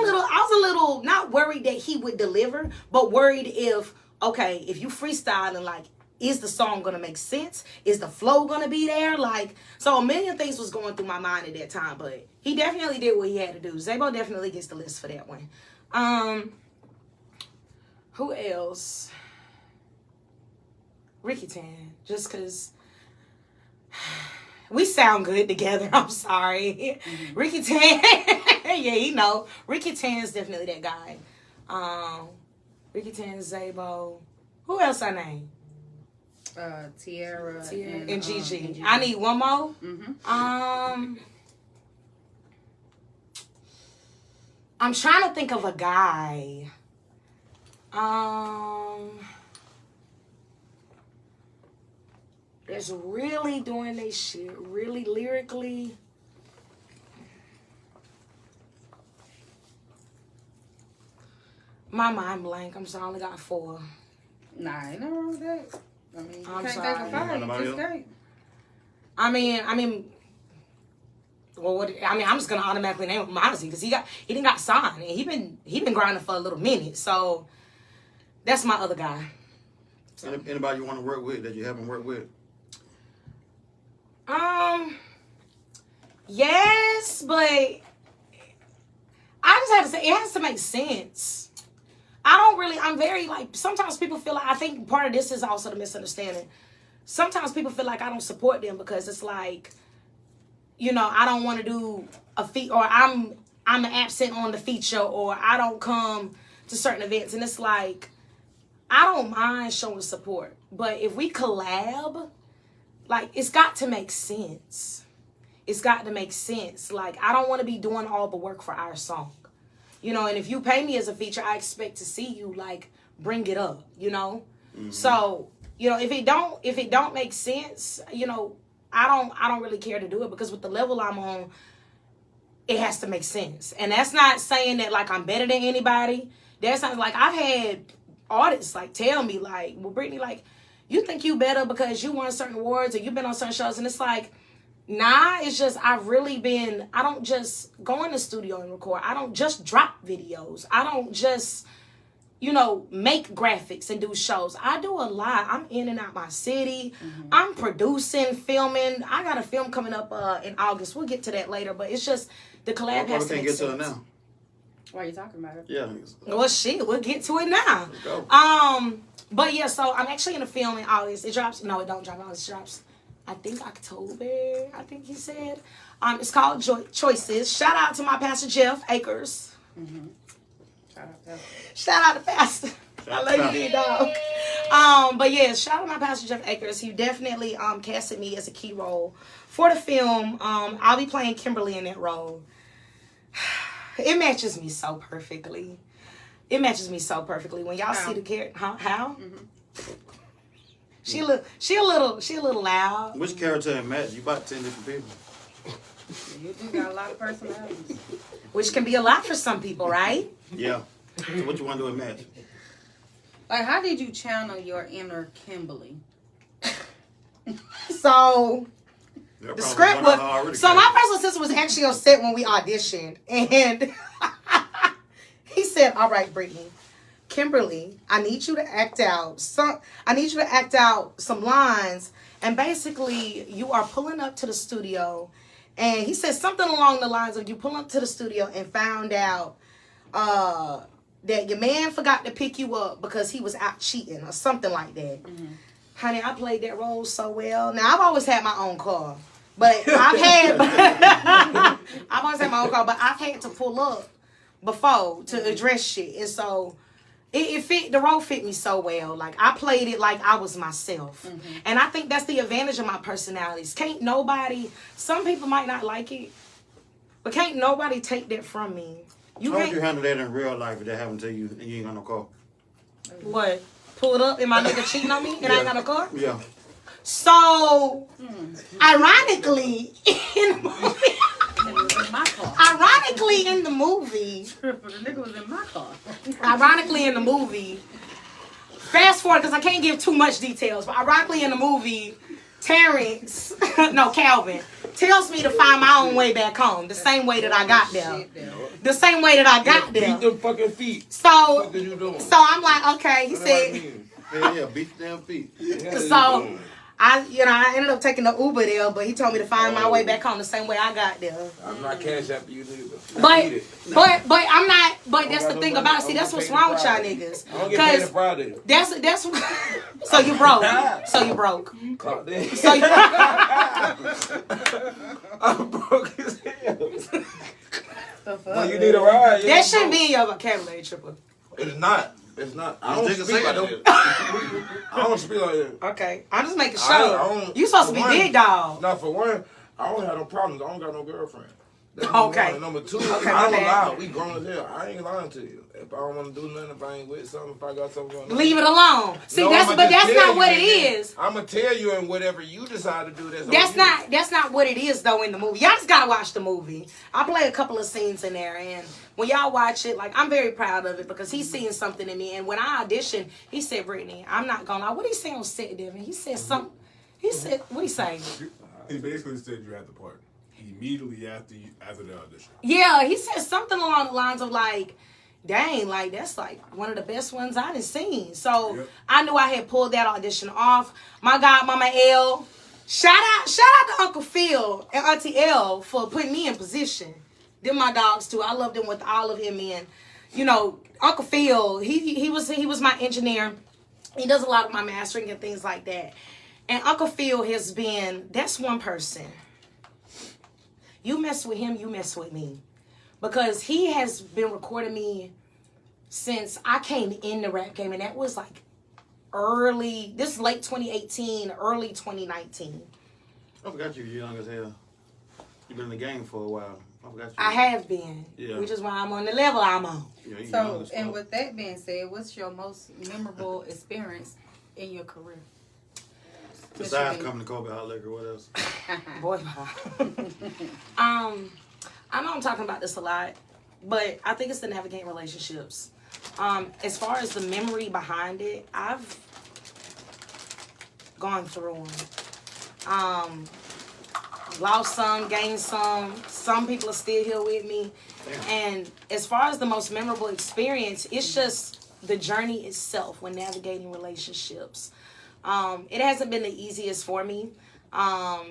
little not worried that he would deliver, but worried if you freestyling, like, is the song gonna make sense? Is the flow gonna be there? Like, so a million things was going through my mind at that time, but he definitely did what he had to do. Zabo definitely gets the list for that one. Who else? Ricky Tan, just because we sound good together. I'm sorry. Ricky Tan, yeah, you know. Ricky Tan is definitely that guy. Ricky Tan, Zabo. Who else I name? Tiara and Gigi. I need one more. I'm trying to think of a guy. That's really doing they shit, really lyrically. My mind blank. I'm sorry, I only got 4. Nah, ain't nothing wrong with that. I mean, you I'm can't sorry. think of 5. You Nobody just else? can't. I mean, well, I'm just gonna automatically name him honestly because he didn't got signed and he been grinding for a little minute. So that's my other guy. So. Anybody you want to work with that you haven't worked with? Yes, but I just have to say it has to make sense. I'm very like, sometimes people feel like, I think part of this is also the misunderstanding. Sometimes people feel like I don't support them because it's like, you know, I don't want to do a feat, or I'm absent on the feature, or I don't come to certain events. And it's like, I don't mind showing support, but if we collab, like, it's got to make sense. It's got to make sense. Like, I don't want to be doing all the work for our song, you know. And if you pay me as a feature, I expect to see you like bring it up, you know. So, you know, if it don't make sense, you know, I don't really care to do it, because with the level I'm on, it has to make sense. And that's not saying that like I'm better than anybody. That's not like, I've had artists like tell me like, well, Brittany, like, you think you better because you won certain awards or you've been on certain shows. And it's like, nah, it's just, I don't just go in the studio and record. I don't just drop videos. I don't just, you know, make graphics and do shows. I do a lot. I'm in and out my city. I'm producing, filming. I got a film coming up in August. We'll get to that later, but it's just, the collab has to make sense. Get to it now. Why are you talking about it? Yeah. Well, shit, we'll get to it now. Let's go. But yeah, so I'm actually in a film in August. It drops. No, it don't drop in August. It drops, I think, October. I think he said. It's called Choices. Shout out to my pastor Jeff Akers. Shout out to Pastor. I love you, big dog. But yeah, shout out to my pastor Jeff Akers. He definitely casted me as a key role for the film. I'll be playing Kimberly in that role. It matches me so perfectly. It matches me so perfectly. When y'all see the character, how? She a little loud. Which character in match? You about 10 different people. You do got a lot of personalities. Which can be a lot for some people, right? Yeah. So what you want to do in match? Like, how did you channel your inner Kimberly? So the script was, so my personal assistant was actually on set when we auditioned, and he said, "All right, Brittany, Kimberly, I need you to act out some lines, and basically you are pulling up to the studio." And he said something along the lines of, you pull up to the studio and found out that your man forgot to pick you up because he was out cheating or something like that. Honey, I played that role so well. Now, I've always had my own car, but I've always had my own car, but I've had to pull up before to address shit. And so it fit, the role fit me so well. Like, I played it like I was myself. And I think that's the advantage of my personalities. Can't nobody, some people might not like it, but can't nobody take that from me. How would you handle that in real life if that happened to you and you ain't got no car? What? Pull it up and my nigga cheating on me and I ain't got no car? Yeah. So, ironically, in the movie, ironically in the movie, The nigga was in my car. ironically in the movie, fast forward because I can't give too much details, but ironically in the movie, Terrence, no, Calvin, tells me to find my own way back home, the same way that I got there. The same way that I got there. Beat them fucking feet. So, What you doing? so I'm like, okay, he said, Yeah, beat the damn feet. so I ended up taking the Uber there, but he told me to find my way back home the same way I got there. I'm not cash after you neither. But I'm not. But that's the thing about it. See, that's what's wrong with y'all niggas. I don't get paid on Friday. That's so you broke. So you broke. Clock that. So you, I'm broke as hell. Well, you need a ride. that shouldn't be in your vocabulary, Triple. It's not. It's not. I don't Niggas speak say like it, that. I don't speak like that. Okay, I'm just making I sure. don't- You supposed to be for one- big dog. Now, for one, I don't have no problems. I don't got no girlfriend. That's Okay. Number two, Okay, I my don't bad. lie. We grown as hell. I ain't lying to you. If I don't want to do nothing, if I ain't with something, if I got something going on. Leave it alone. See, No, that's I'ma but just that's tell not you, what it nigga. is. I'm gonna tell you, and whatever you decide to do, That's not what it is though in the movie. Y'all just gotta watch the movie. I play a couple of scenes in there, and when y'all watch it, like, I'm very proud of it because he's seeing something in me. And when I auditioned, he said, "Brittany, I'm not gonna lie." What did he say on set, Devin? He said something. He said, "What he say?" He basically said you had the part immediately after the audition. Yeah, he said something along the lines of like, "Dang, like that's like one of the best ones I done seen." So Yep. I knew I had pulled that audition off. My godmama L, shout out to Uncle Phil and Auntie L for putting me in position. Them my dogs too. I love them with all of him in. you know, Uncle Phil, he was my engineer. He does a lot of my mastering and things like that. And Uncle Phil has been, that's one person. You mess with him, you mess with me. Because he has been recording me since I came in the rap game. And that was like this is late 2018, early 2019. I forgot you're young as hell. You've been in the game for a while. I forgot you. I have been. Yeah. Which is why I'm on the level I'm on. Yeah, you young So, as and fuck. with that being said, what's your most memorable experience in your career? Besides coming to Kobe Hot Liquor, what else? Boy, I know I'm talking about this a lot, but I think it's the navigating relationships. As far as the memory behind it, I've gone through them. Lost some, gained some. Some people are still here with me. And as far as the most memorable experience, it's just the journey itself when navigating relationships. It hasn't been the easiest for me. Not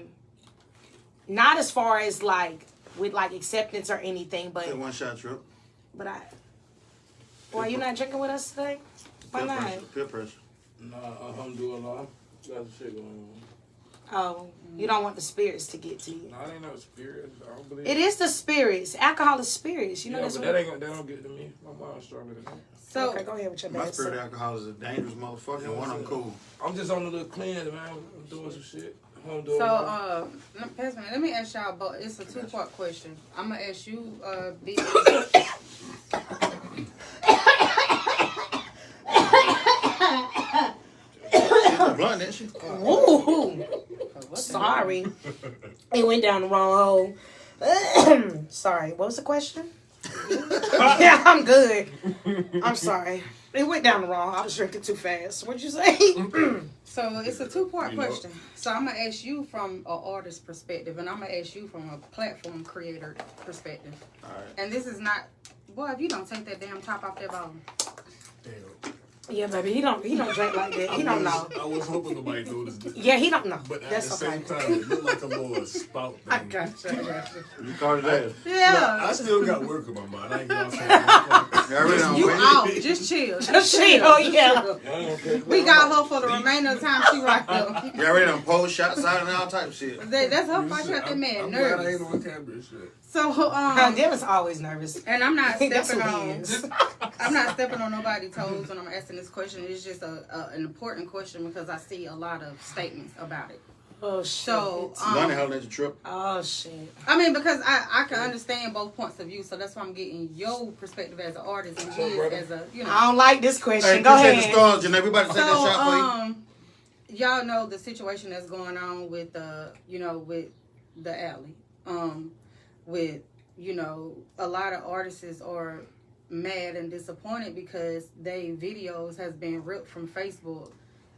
as far as like with like acceptance or anything, but That one shot trip. why you not drinking with us today? Why Peer not? pressure. Peer pressure. Nah, alhamdulillah. Got the shit going on. Oh, you don't want the spirits to get to you. Nah, it ain't no spirit. I don't believe It is the spirits. Alcohol is spirits. You know yeah, that's but what. that don't get to me. My mind's stronger than that. So, Okay, go ahead with your My bad spirit self. alcohol is a dangerous motherfucker. And one of them cool. I'm just on a little cleanse, man. I'm doing some shit. I'm doing Pass me. Let me ask y'all both. It's a two-part question. I'm gonna ask you, B. She's a blunt, isn't she? Ooh, sorry, it went down the wrong hole. Sorry, what was the question? Yeah, I'm good. I'm sorry. It went down the wrong. I was drinking too fast. What'd you say? So it's a two-part You know. question. So I'm gonna ask you from an artist perspective, and I'm gonna ask you from a platform creator perspective. All right. And this is not, boy, if you don't take that damn top off that bottom. Damn. Yeah, baby, he don't drink like that. He don't know. I was hoping nobody noticed it. Yeah, he don't know. But at That's the okay. same time, it looked like a little spout thing. I got you. I got you. You caught his ass. Yeah. I still got work in my mind. I ain't get off You already done You waited. out. Just chill. Just chill, yeah. We got her for the remainder of the time she right there. You already done post, shot, side, and all type of shit. That's her fight. She got that man I'm glad I ain't nervous. on camera and shit. So, Devin's always nervous. and I'm not That's stepping who he on. is. I'm not stepping on nobody's toes when I'm asking this question. It's just an important question because I see a lot of statements about it. Oh, shit. So, Lonnie hollering at your trip. Oh, shit. I mean, because I can understand both points of view, so that's why I'm getting your perspective as an artist and his as a, you know. I don't like this question. Hey, Go appreciate the ahead. stars, Janae. Everybody take that So, shot for you. y'all know the situation that's going on with, with the alley. With, a lot of artists are mad and disappointed because they videos has been ripped from Facebook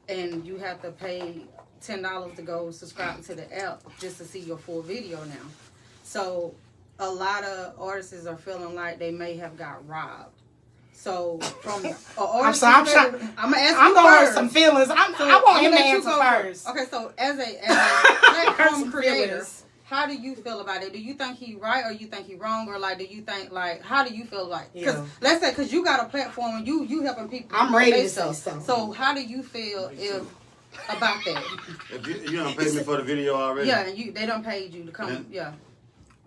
and you have to pay $10 to go subscribe to the app just to see your full video now. So a lot of artists are feeling like they may have got robbed. So from an artist I'm perspective, I'm gonna ask you I'm going to hurt first. some feelings. So I want I'm him to gonna let you answer go first. Okay, so as a platform Some creator, feelings. how do you feel about it? Do you think he right or you think he wrong, or like do you think like how do you feel like? Because Yeah. let's say because you got a platform and you helping people. I'm ready say to say so. something. So how do you feel about that? If you done paid me for the video already. Yeah, they done paid you to come. Yeah.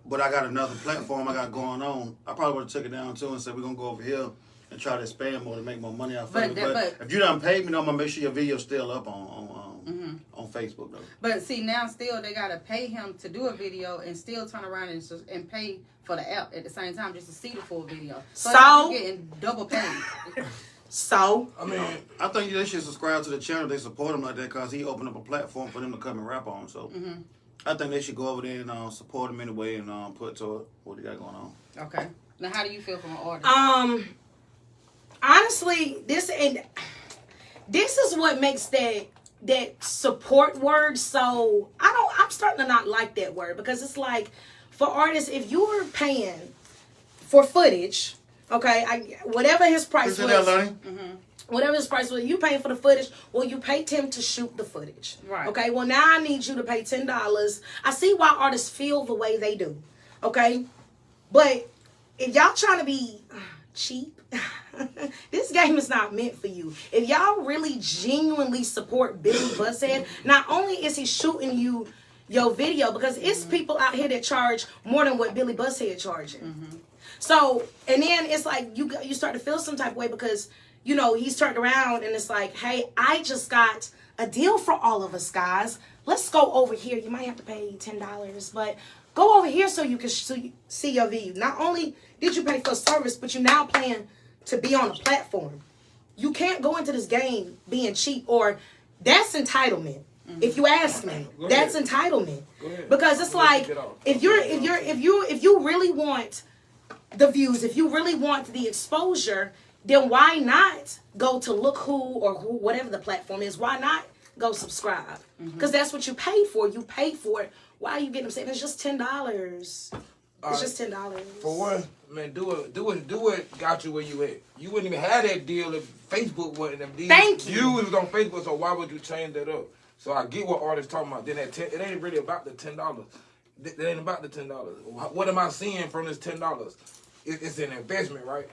But I got another platform I got going on. I probably would have took it down too and said we're gonna go over here and try to expand more to make more money out of it. But if you done paid me, I'm gonna make sure your video's still up on Facebook though. But see now still they gotta pay him to do a video and still turn around and pay for the app at the same time just to see the full video. So you're getting double paid. So I mean, I think they should subscribe to the channel. They support him like that because he opened up a platform for them to come and rap on. So I think they should go over there and support him anyway and put to what he got going on. Okay. Now how do you feel from an artist? Honestly, this is what makes that support word so I'm starting to not like that word because it's like for artists if you're paying for footage, okay, whatever his price Appreciate was, that, Lonnie. whatever his price was, you paying for the footage. Well, you paid him to shoot the footage, Right. Okay, well now I need you to pay $10. I see why artists feel the way they do, okay, but if y'all trying to be cheap, this game is not meant for you. If y'all really genuinely support Billy Buzzhead, not only is he shooting you your video, because it's people out here that charge more than what Billy Buzzhead charging. So, and then it's like you start to feel some type of way because, you know, he's turned around and it's like, hey, I just got a deal for all of us, guys. Let's go over here. You might have to pay $10, but go over here so you can see your view. Not only did you pay for service, but you now plan to be on a platform. You can't go into this game being cheap, or that's entitlement. If you ask me, that's entitlement. Because it's like if you really want the views, if you really want the exposure, then why not go to Look Who or who, whatever the platform is? Why not go subscribe? Because that's what you paid for. You paid for it. Why are you getting upset? It's just $10. It's just $10. For one, man, do it. Got you where you at. You wouldn't even have that deal if Facebook wasn't them. Thank you. You was on Facebook, so why would you change that up? So I get what artists talking about. Then it ain't really about the $10. It ain't about the $10. What am I seeing from this $10? It's an investment, right?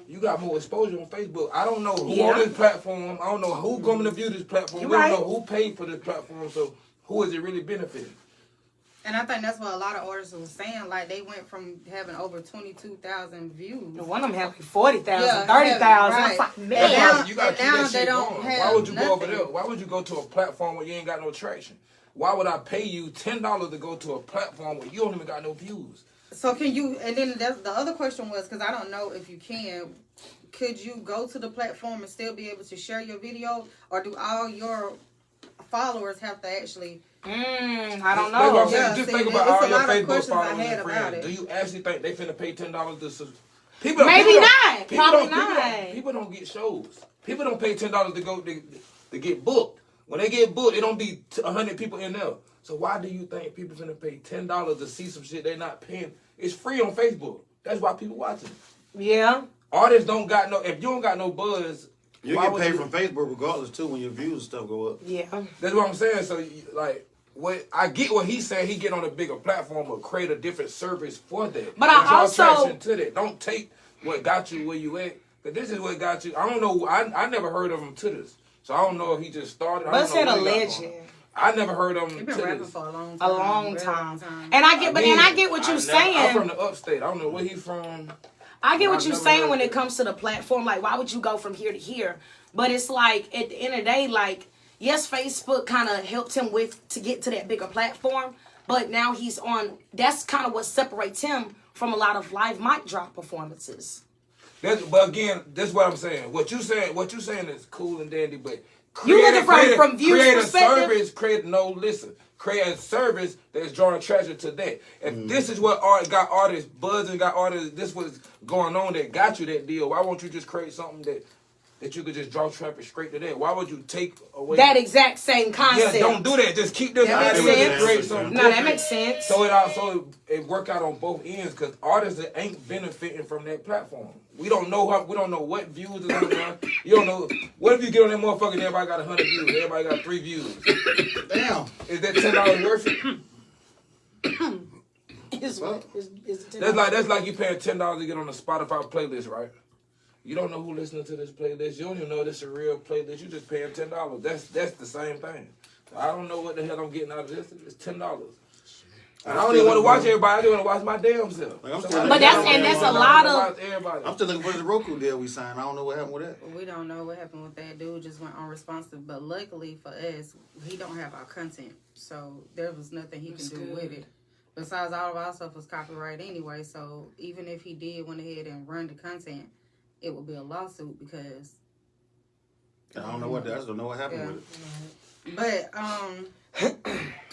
You got more exposure on Facebook. I don't know who on this platform. I don't know who coming to view this platform. We don't know who paid for this platform. So who is it really benefiting? And I think that's what a lot of artists were saying. Like, they went from having over 22,000 views. One of them had like 40,000, Yeah, 30,000. right. I was like, And man. now, You got to keep now that they shit don't going. have Why would you nothing. go over there? Why would you go to a platform where you ain't got no traction? Why would I pay you $10 to go to a platform where you don't even got no views? So can you, and then the other question was, because I don't know if you can, could you go to the platform and still be able to share your video? Or do all your followers have to actually... I don't That's what know. I'm saying. Just think about all your Facebook followers I had and about friends. it. Do you actually think they finna pay $10 to people? Maybe not. People Probably don't, not. People don't get shows. People don't pay $10 to go to get booked. When they get booked, it don't be 100 people in there. So why do you think people finna pay $10 to see some shit they not paying? It's free on Facebook. That's why people watching it. Yeah. Artists don't got no. If you don't got no buzz, You why get would paid from Facebook regardless too when your views and stuff go up. Yeah. That's what I'm saying. So like. What I get what he's saying, he get on a bigger platform or create a different service for that. But I also traction to that. Don't take what got you where you at. Cause this is what got you. I don't know. I never heard of him to this, so I don't know if he just started. But said a what he got legend. going. I never heard of him You've been to rapping this. for a long time. A long Very time. long And I get, and I get what you're I'm saying. from the upstate. I don't know where he's from. I get what I've you're never saying heard when that. it comes to the platform. Like, why would you go from here to here? But it's like, at the end of the day, like, yes, Facebook kind of helped him to get to that bigger platform. But now he's on, that's kind of what separates him from a lot of live mic drop performances. But again, that's what I'm saying. What you saying is cool and dandy, but You looking from views perspective? Create a service that's drawing treasure to that. If this is what got artists buzzing, got artists, this was going on that got you that deal, why won't you just create something that you could just draw traffic straight to that? Why would you take away That exact same concept. Yeah, don't do that. Just keep this That out makes and sense. create something No, that different. makes sense. So it work out on both ends because artists that ain't benefiting from that platform. We don't know what views is on there. You don't know. What if you get on that motherfucker and everybody got 100 views, everybody got 3 views? Damn. Is that $10 worth it? That's like you paying $10 to get on a Spotify playlist, right? You don't know who listening to this playlist. You don't even know this is a real playlist. You just paying $10. That's the same thing. I don't know what the hell I'm getting out of this. It's $10. And I don't even want to watch everybody. I just want to watch my damn self. Like, that's a lot of. I'm still looking for the Roku deal we signed. I don't know what happened with that. We don't know what happened with that. Dude just went unresponsive. But luckily for us, he don't have our content. So there was nothing he can do with it. Besides, all of our stuff was copyrighted anyway. So even if he did went ahead and run the content, it would be a lawsuit because I don't know what that. I just don't know what happened with it. But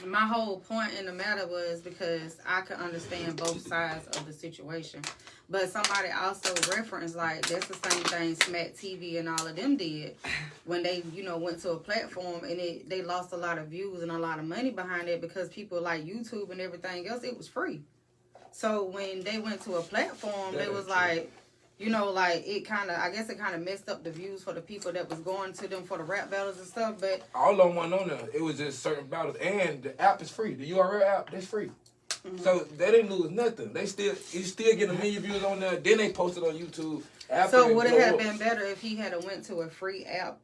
my whole point in the matter was because I could understand both sides of the situation. But somebody also referenced, like, that's the same thing Smack TV and all of them did when they, went to a platform and they lost a lot of views and a lot of money behind it because people like YouTube and everything else, it was free. So when they went to a platform, they was like, it kind of messed up the views for the people that was going to them for the rap battles and stuff. But all of them wasn't on there. It was just certain battles. And the app is free. The URL app, that's free. So they didn't lose nothing. You still getting a million views on there. Then they posted on YouTube. After So would it have been better if he had went to a free app?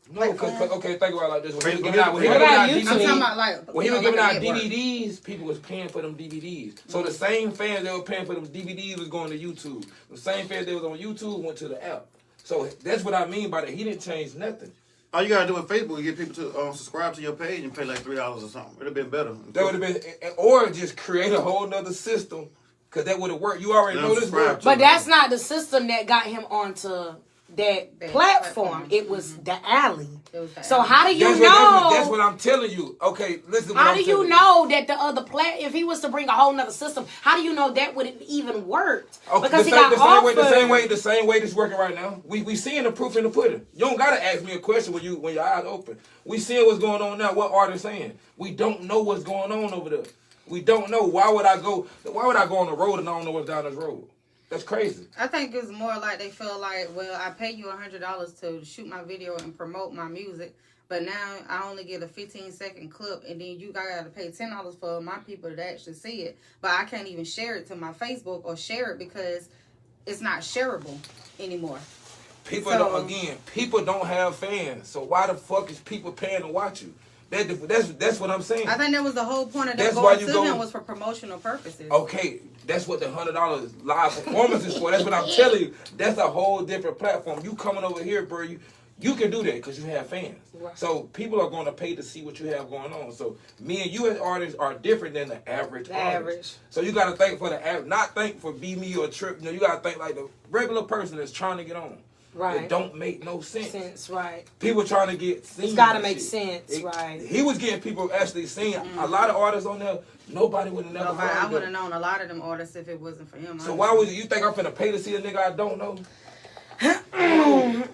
No, because okay, think about it like this. When he was I'm talking about like when he was giving out DVDs, people was paying for them DVDs. So the same fans that were paying for them DVDs was going to YouTube. The same fans that was on YouTube went to the app. So that's what I mean by that. He didn't change nothing. All you gotta do with Facebook is get people to subscribe to your page and pay like $3 or something. It'd have been better. That would have been, or just create a whole nother system, because that would have worked. You already know this work. But that's not the system that got him onto that platform. It was the alley. So how do you know? That's what I'm telling you. Okay, listen. How do you know that the other if he was to bring a whole nother system, how do you know that would have even worked? Okay, because the same way this working right now. We seeing the proof in the pudding. You don't gotta ask me a question when your eyes open. We seeing what's going on now. What artists saying? We don't know what's going on over there. We don't know. Why would I go on the road and I don't know what's down this road? That's crazy. I think it's more like they feel like, well, I pay you $100 to shoot my video and promote my music, but now I only get a 15-second clip, and then you got to pay $10 for my people to actually see it, but I can't even share it to my Facebook or share it because it's not shareable anymore. People don't have fans, so why the fuck is people paying to watch you? That's what I'm saying. I think that was the whole point of that going to him was for promotional purposes. Okay, that's what the $100 live performance is for. That's what I'm telling you. That's a whole different platform. You coming over here, bro, you can do that because you have fans. Right. So people are going to pay to see what you have going on. So me and you as artists are different than the average artist. So you got to think for the average, not think for Be Me or Trip. You got to think like the regular person that's trying to get on. Right. It don't make no sense. Right. People trying to get seen. It's got to make sense, right. He was getting people actually seen. A lot of artists on there, nobody would have never heard I would have known a lot of them artists if it wasn't for him. So why would you think I'm finna pay to see a nigga I don't know?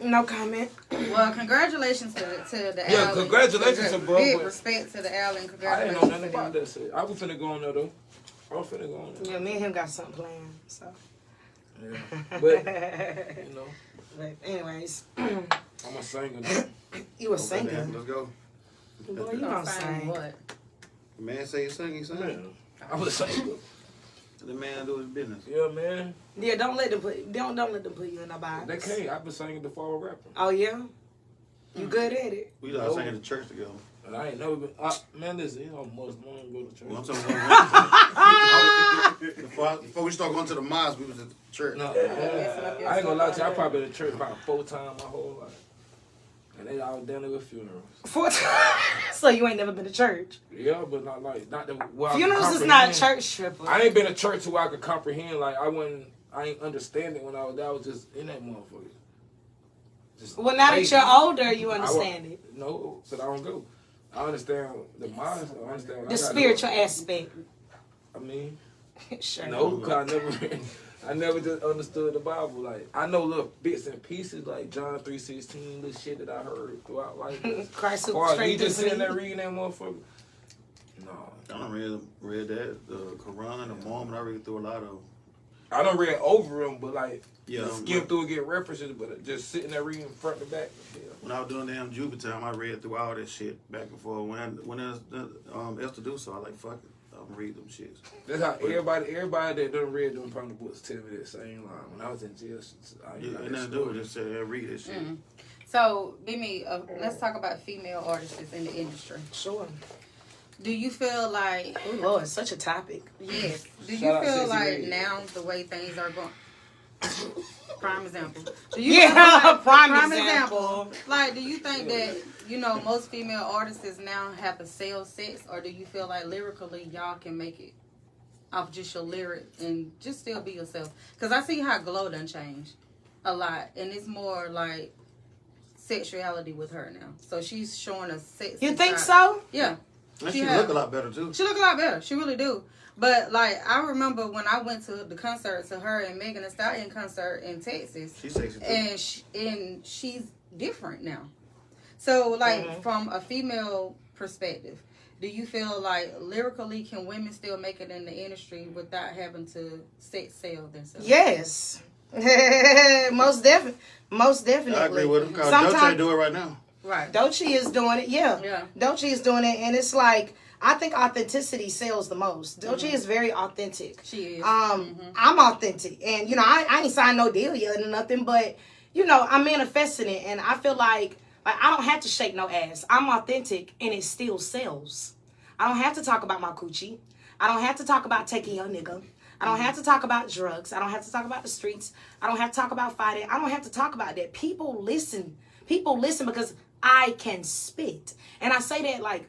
No comment. Well, congratulations to the yeah, Al. Congratulations to bro. Big respect to the Al and congratulations. I didn't know nothing about that shit. I was finna go on there though. Yeah, me and him got something planned. So. Yeah, but you know. But anyways, I'm a singer. You a singer? Man, let's go. Boy, you don't sing. What? The man say he sing, he sing. Man, I'm a singer. The man do his business. Yeah, man. Yeah, don't let them put you in a box. They can't. I've been singing before rapping. Oh yeah, you good at it. We started singing at church together. And I ain't never been. Man, listen, you know, most morning go to church. Well, before we start going to the mosque, we was at the church. No, I ain't gonna lie to you. I probably been to church about 4 times my whole life. And they all down there with funerals. 4 times? So you ain't never been to church? Yeah, but not the funerals is not a church trip. I ain't been to church where I could comprehend. Like I ain't understand it when I was there. I was just in that motherfucker. Well, now that you're older, you understand it. No, so I don't go. I understand the mind. I understand the spiritual aspect. I mean, sure. No, because I never just understood the Bible. Like I know little bits and pieces, like John 3:16, little shit that I heard throughout life. Christ or he just sitting there reading that motherfucker. No, I don't read that. The Quran, the Mormon, I read through a lot of. I don't read over them, but like skim through and get references, but just sitting there reading front to back. Yeah. When I was doing damn Jupiter time, I read through all that shit back and forth. When I else to do so, I like fuck it. I'm read them shits. That's how everybody that done read them from the books tell me that same line. When I was in jail, ain't nothing to do with it. Just read that shit. Mm-hmm. So, Bimmy, let's talk about female artists in the industry. Sure. Do you feel like... Oh, Lord, it's such a topic. Yes. Do you feel like now the way things are going... Prime example. Prime example. Like, do you think that, most female artists now have to sell sex, or do you feel like lyrically y'all can make it off just your lyric and just still be yourself? Because I see how Glow done changed a lot, and it's more like sexuality with her now. So she's showing us sex. You think so? Yeah. And she look a lot better too. She look a lot better. She really do. But like I remember when I went to the concert, to her and Megan Thee Stallion concert in Texas. She's sexy too. And she's different now. So like from a female perspective, do you feel like lyrically can women still make it in the industry without having to sex sell themselves? Yes. Most definitely. I agree with him. Because Dolce do it right now. Right. Dolce is doing it, yeah. Dolce is doing it, and it's like, I think authenticity sells the most. Doechii is very authentic. She is. I'm authentic, and you know, I ain't signed no deal yet or nothing, but you know, I'm manifesting it, and I feel like I don't have to shake no ass. I'm authentic, and it still sells. I don't have to talk about my coochie. I don't have to talk about taking your nigga. I don't have to talk about drugs. I don't have to talk about the streets. I don't have to talk about fighting. I don't have to talk about that. People listen. People listen because I can spit, and I say that like.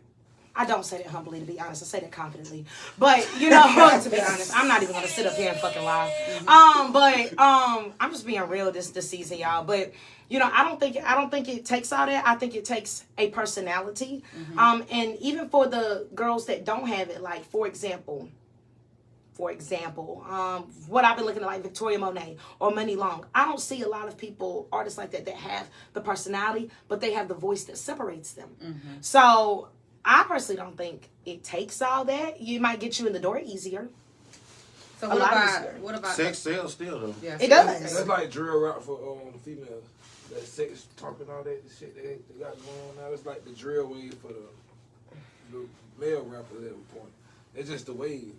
I don't say that humbly, to be honest. I say that confidently. But, you know, to be honest, I'm not even going to sit up here and fucking lie. I'm just being real this season, y'all. But, you know, I don't think it takes all that. I think it takes a personality. And even for the girls that don't have it, like, for example, what I've been looking at, like Victoria Monet or Money Long, I don't see a lot of people, artists like that have the personality, but they have the voice that separates them. So I personally don't think it takes all that. You might get you in the door easier. So what about sex sells still though? Yeah, it does. That's like drill rap for females. That sex talking, all that shit they got going on now. It's like the drill wave for the male rappers at a point. It's just the wave.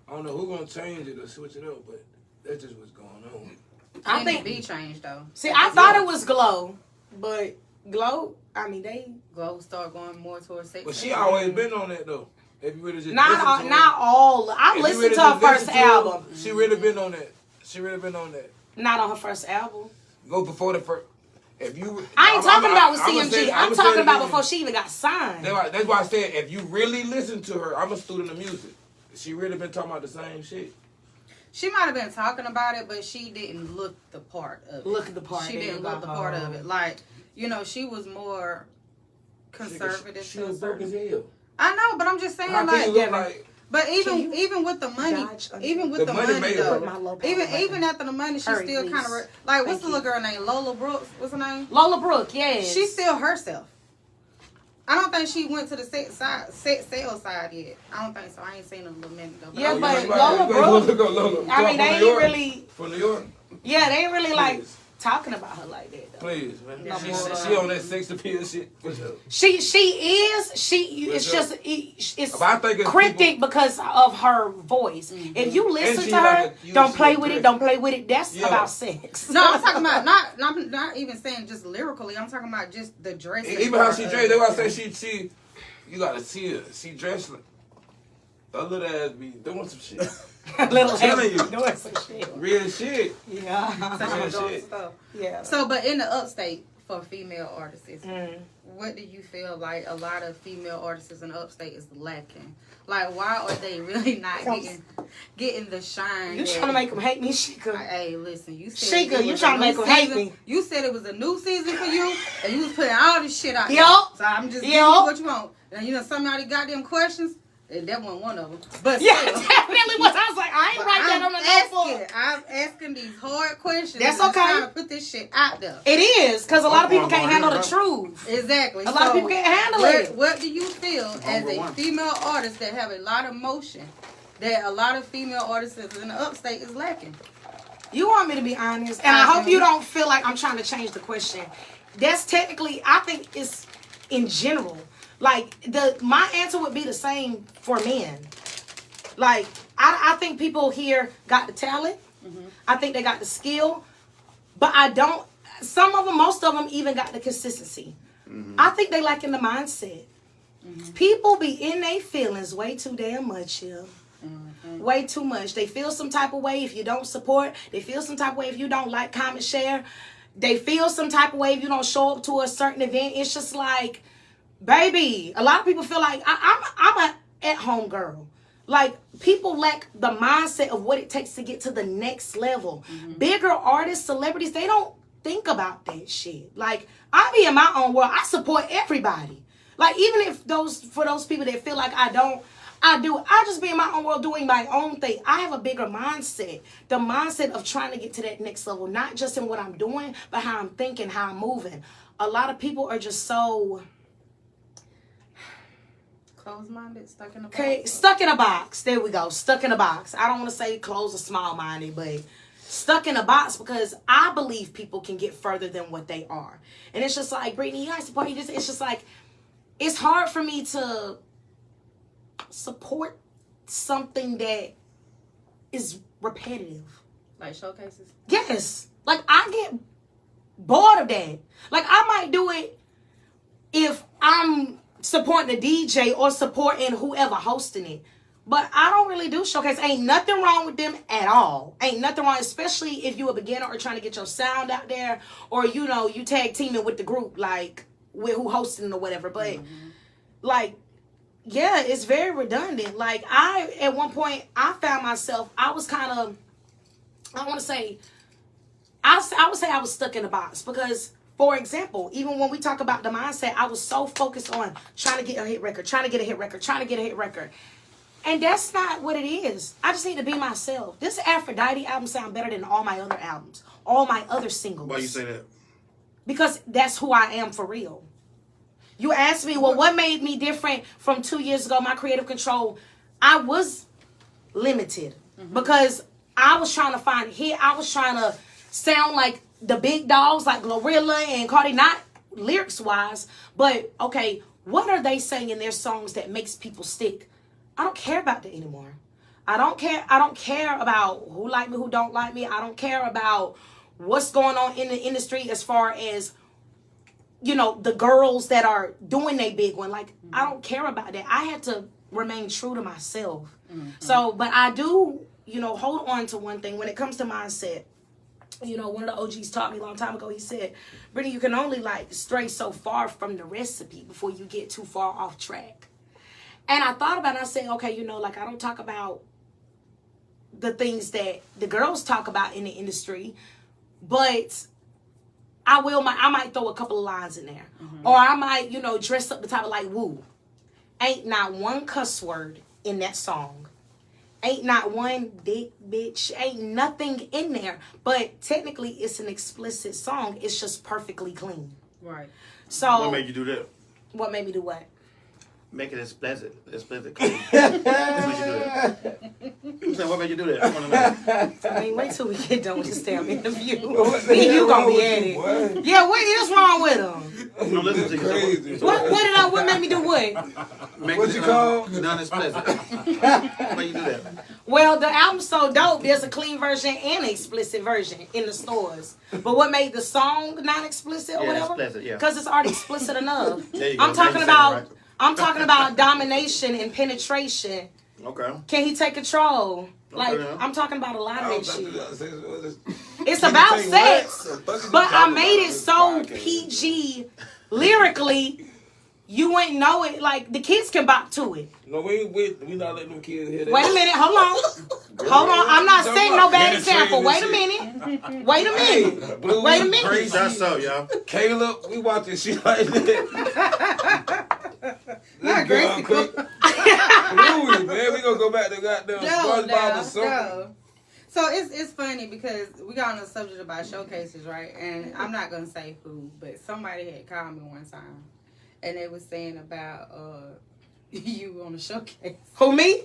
I don't know who's gonna change it or switch it up, but that's just what's going on. I think be changed though. See, I thought it was Glow, but Glow, I mean, Glow start going more towards sex. But she always been on that though. If you really just not all. I listened to her first album. She really been on that. Not on her first album. Go before the first. If you, I ain't talking about with CMG. I'm talking about before she even got signed. That's why I said if you really listen to her, I'm a student of music. She really been talking about the same shit. She might have been talking about it, but she didn't look the part of it. She didn't look the part of it. Like, you know, she was more conservative. She was broke as hell. I know, but I'm just saying, but even with the money, even after the money, she still kind of like, what's the little girl named Lola Brooks? What's her name? Lola Brooke, yes. She's still herself. I don't think she went to the sex sales side yet. I don't think so. I ain't seen her in a little minute though. Yeah, but Lola Brooke, I mean, they ain't really from New York. Yeah, they ain't really like talking about her like that though. Please, man. She on that sex appeal shit. She is. It's just it's cryptic because of her voice. If you listen to her, don't play with it. Don't play with it. That's about sex. No, I'm talking about not even saying just lyrically. I'm talking about just the dress. Even how she dressed. That's why I say she. You gotta see her. She dressed like a little ass be doing some shit. Little telling you, doing some shit. Real shit. Yeah. Real shit. Yeah. So, but in the upstate for female artists, what do you feel like a lot of female artists in the upstate is lacking? Like, why are they really not getting the shine? You trying to make them hate me, Sheikah? Hey, listen, you said Sheikah, you trying to make them hate me? You said it was a new season for you, and you was putting all this shit out there. Yup. So I'm just giving you what you want. And you know, some of y'all got them questions. And that wasn't one of them. But yeah, definitely was. I was like, I ain't write that on the notebook. I'm asking these hard questions. That's okay. I'm trying to put this shit out there. It is, because a lot of people can't handle the truth. Exactly. A lot of people can't handle it. What do you feel as a female artist that have a lot of motion that a lot of female artists in the upstate is lacking? You want me to be honest, and I hope you don't feel like I'm trying to change the question. That's technically, I think it's in general. Like, my answer would be the same for men. Like, I think people here got the talent. I think they got the skill. But some of them, most of them even got the consistency. I think they lacking the mindset. People be in their feelings way too damn much here. Way too much. They feel some type of way if you don't support. They feel some type of way if you don't like, comment, share. They feel some type of way if you don't show up to a certain event. It's just like, baby, a lot of people feel like I'm an at-home girl. Like, people lack the mindset of what it takes to get to the next level. Bigger artists, celebrities, they don't think about that shit. Like, I be in my own world. I support everybody. Like, even if for those people that feel like I don't, I do. I just be in my own world doing my own thing. I have a bigger mindset. The mindset of trying to get to that next level, not just in what I'm doing, but how I'm thinking, how I'm moving. A lot of people are just so closed-minded, stuck in a box. Okay, stuck in a box. There we go. Stuck in a box. I don't want to say closed or small-minded, but stuck in a box because I believe people can get further than what they are. And it's just like, Brittany, you guys support you. It's just like, it's hard for me to support something that is repetitive. Like showcases? Yes. Like, I get bored of that. Like, I might do it if I'm supporting a DJ or supporting whoever hosting it. But I don't really do showcase. Ain't nothing wrong with them at all. Ain't nothing wrong, especially if you a beginner or trying to get your sound out there, or, you know, you tag teaming with the group, like, with who hosting or whatever. But, like, yeah, it's very redundant. Like, at one point, I found myself, I was kind of, I would say I was stuck in a box because, for example, even when we talk about the mindset, I was so focused on trying to get a hit record, and that's not what it is. I just need to be myself. This Aphrodite album sounds better than all my other albums, all my other singles. Why you say that? Because that's who I am for real. You asked me, well, what made me different from 2 years ago, my creative control? I was limited because I was trying to find hit. I was trying to sound like the big dogs, like Glorilla and Cardi, not lyrics-wise, but, okay, what are they saying in their songs that makes people stick? I don't care about that anymore. I don't care about who like me, who don't like me. I don't care about what's going on in the industry as far as, you know, the girls that are doing their big one. Like, I don't care about that. I had to remain true to myself. So, but I do, you know, hold on to one thing when it comes to mindset. You know, one of the OGs taught me a long time ago. He said, Brittany, you can only, like, stray so far from the recipe before you get too far off track. And I thought about it. I said, okay, you know, like, I don't talk about the things that the girls talk about in the industry, but I might throw a couple of lines in there. Or I might, you know, dress up the type of like, woo. Ain't not one cuss word in that song. Ain't not one dick, bitch. Ain't nothing in there. But technically, it's an explicit song. It's just perfectly clean. Right. So What made you do that? What made me do what? Make it explicit clean. What made you do that? I'm saying, what made you do that? I want to know. I mean, wait till we get done with this damn interview. Me and you gonna be at it. Yeah, what is wrong with him? I'm listening to you. Crazy. What made me do what? Make What it, you call? non-explicit. Why you do that? Well, the album's so dope. There's a clean version and an explicit version in the stores. But what made the song non-explicit or whatever? Explicit, yeah. Because it's already explicit enough. There you go. I'm talking Now you about. said it right. I'm talking about domination and penetration. Okay. Can he take control? Like, yeah. I'm talking about a lot of that shit. It's Can you about say sex, what? but I made it so PG lyrically. You ain't know it. Like, the kids can bop to it. No, we not letting them kids hear that. Wait a minute. Hold on. I'm not setting no bad example. Wait a minute. Wait a minute. Blue, Wait a minute. Crazy. That's so, y'all. Caleb, we watching shit like that. Not Girl, Gracie. quick. Bluey, man, we gonna go back to goddamn SpongeBob or something. No. So it's funny because we got on the subject about showcases, right? And I'm not gonna say who, but somebody had called me one time, and they was saying about you on the showcase. Who, me?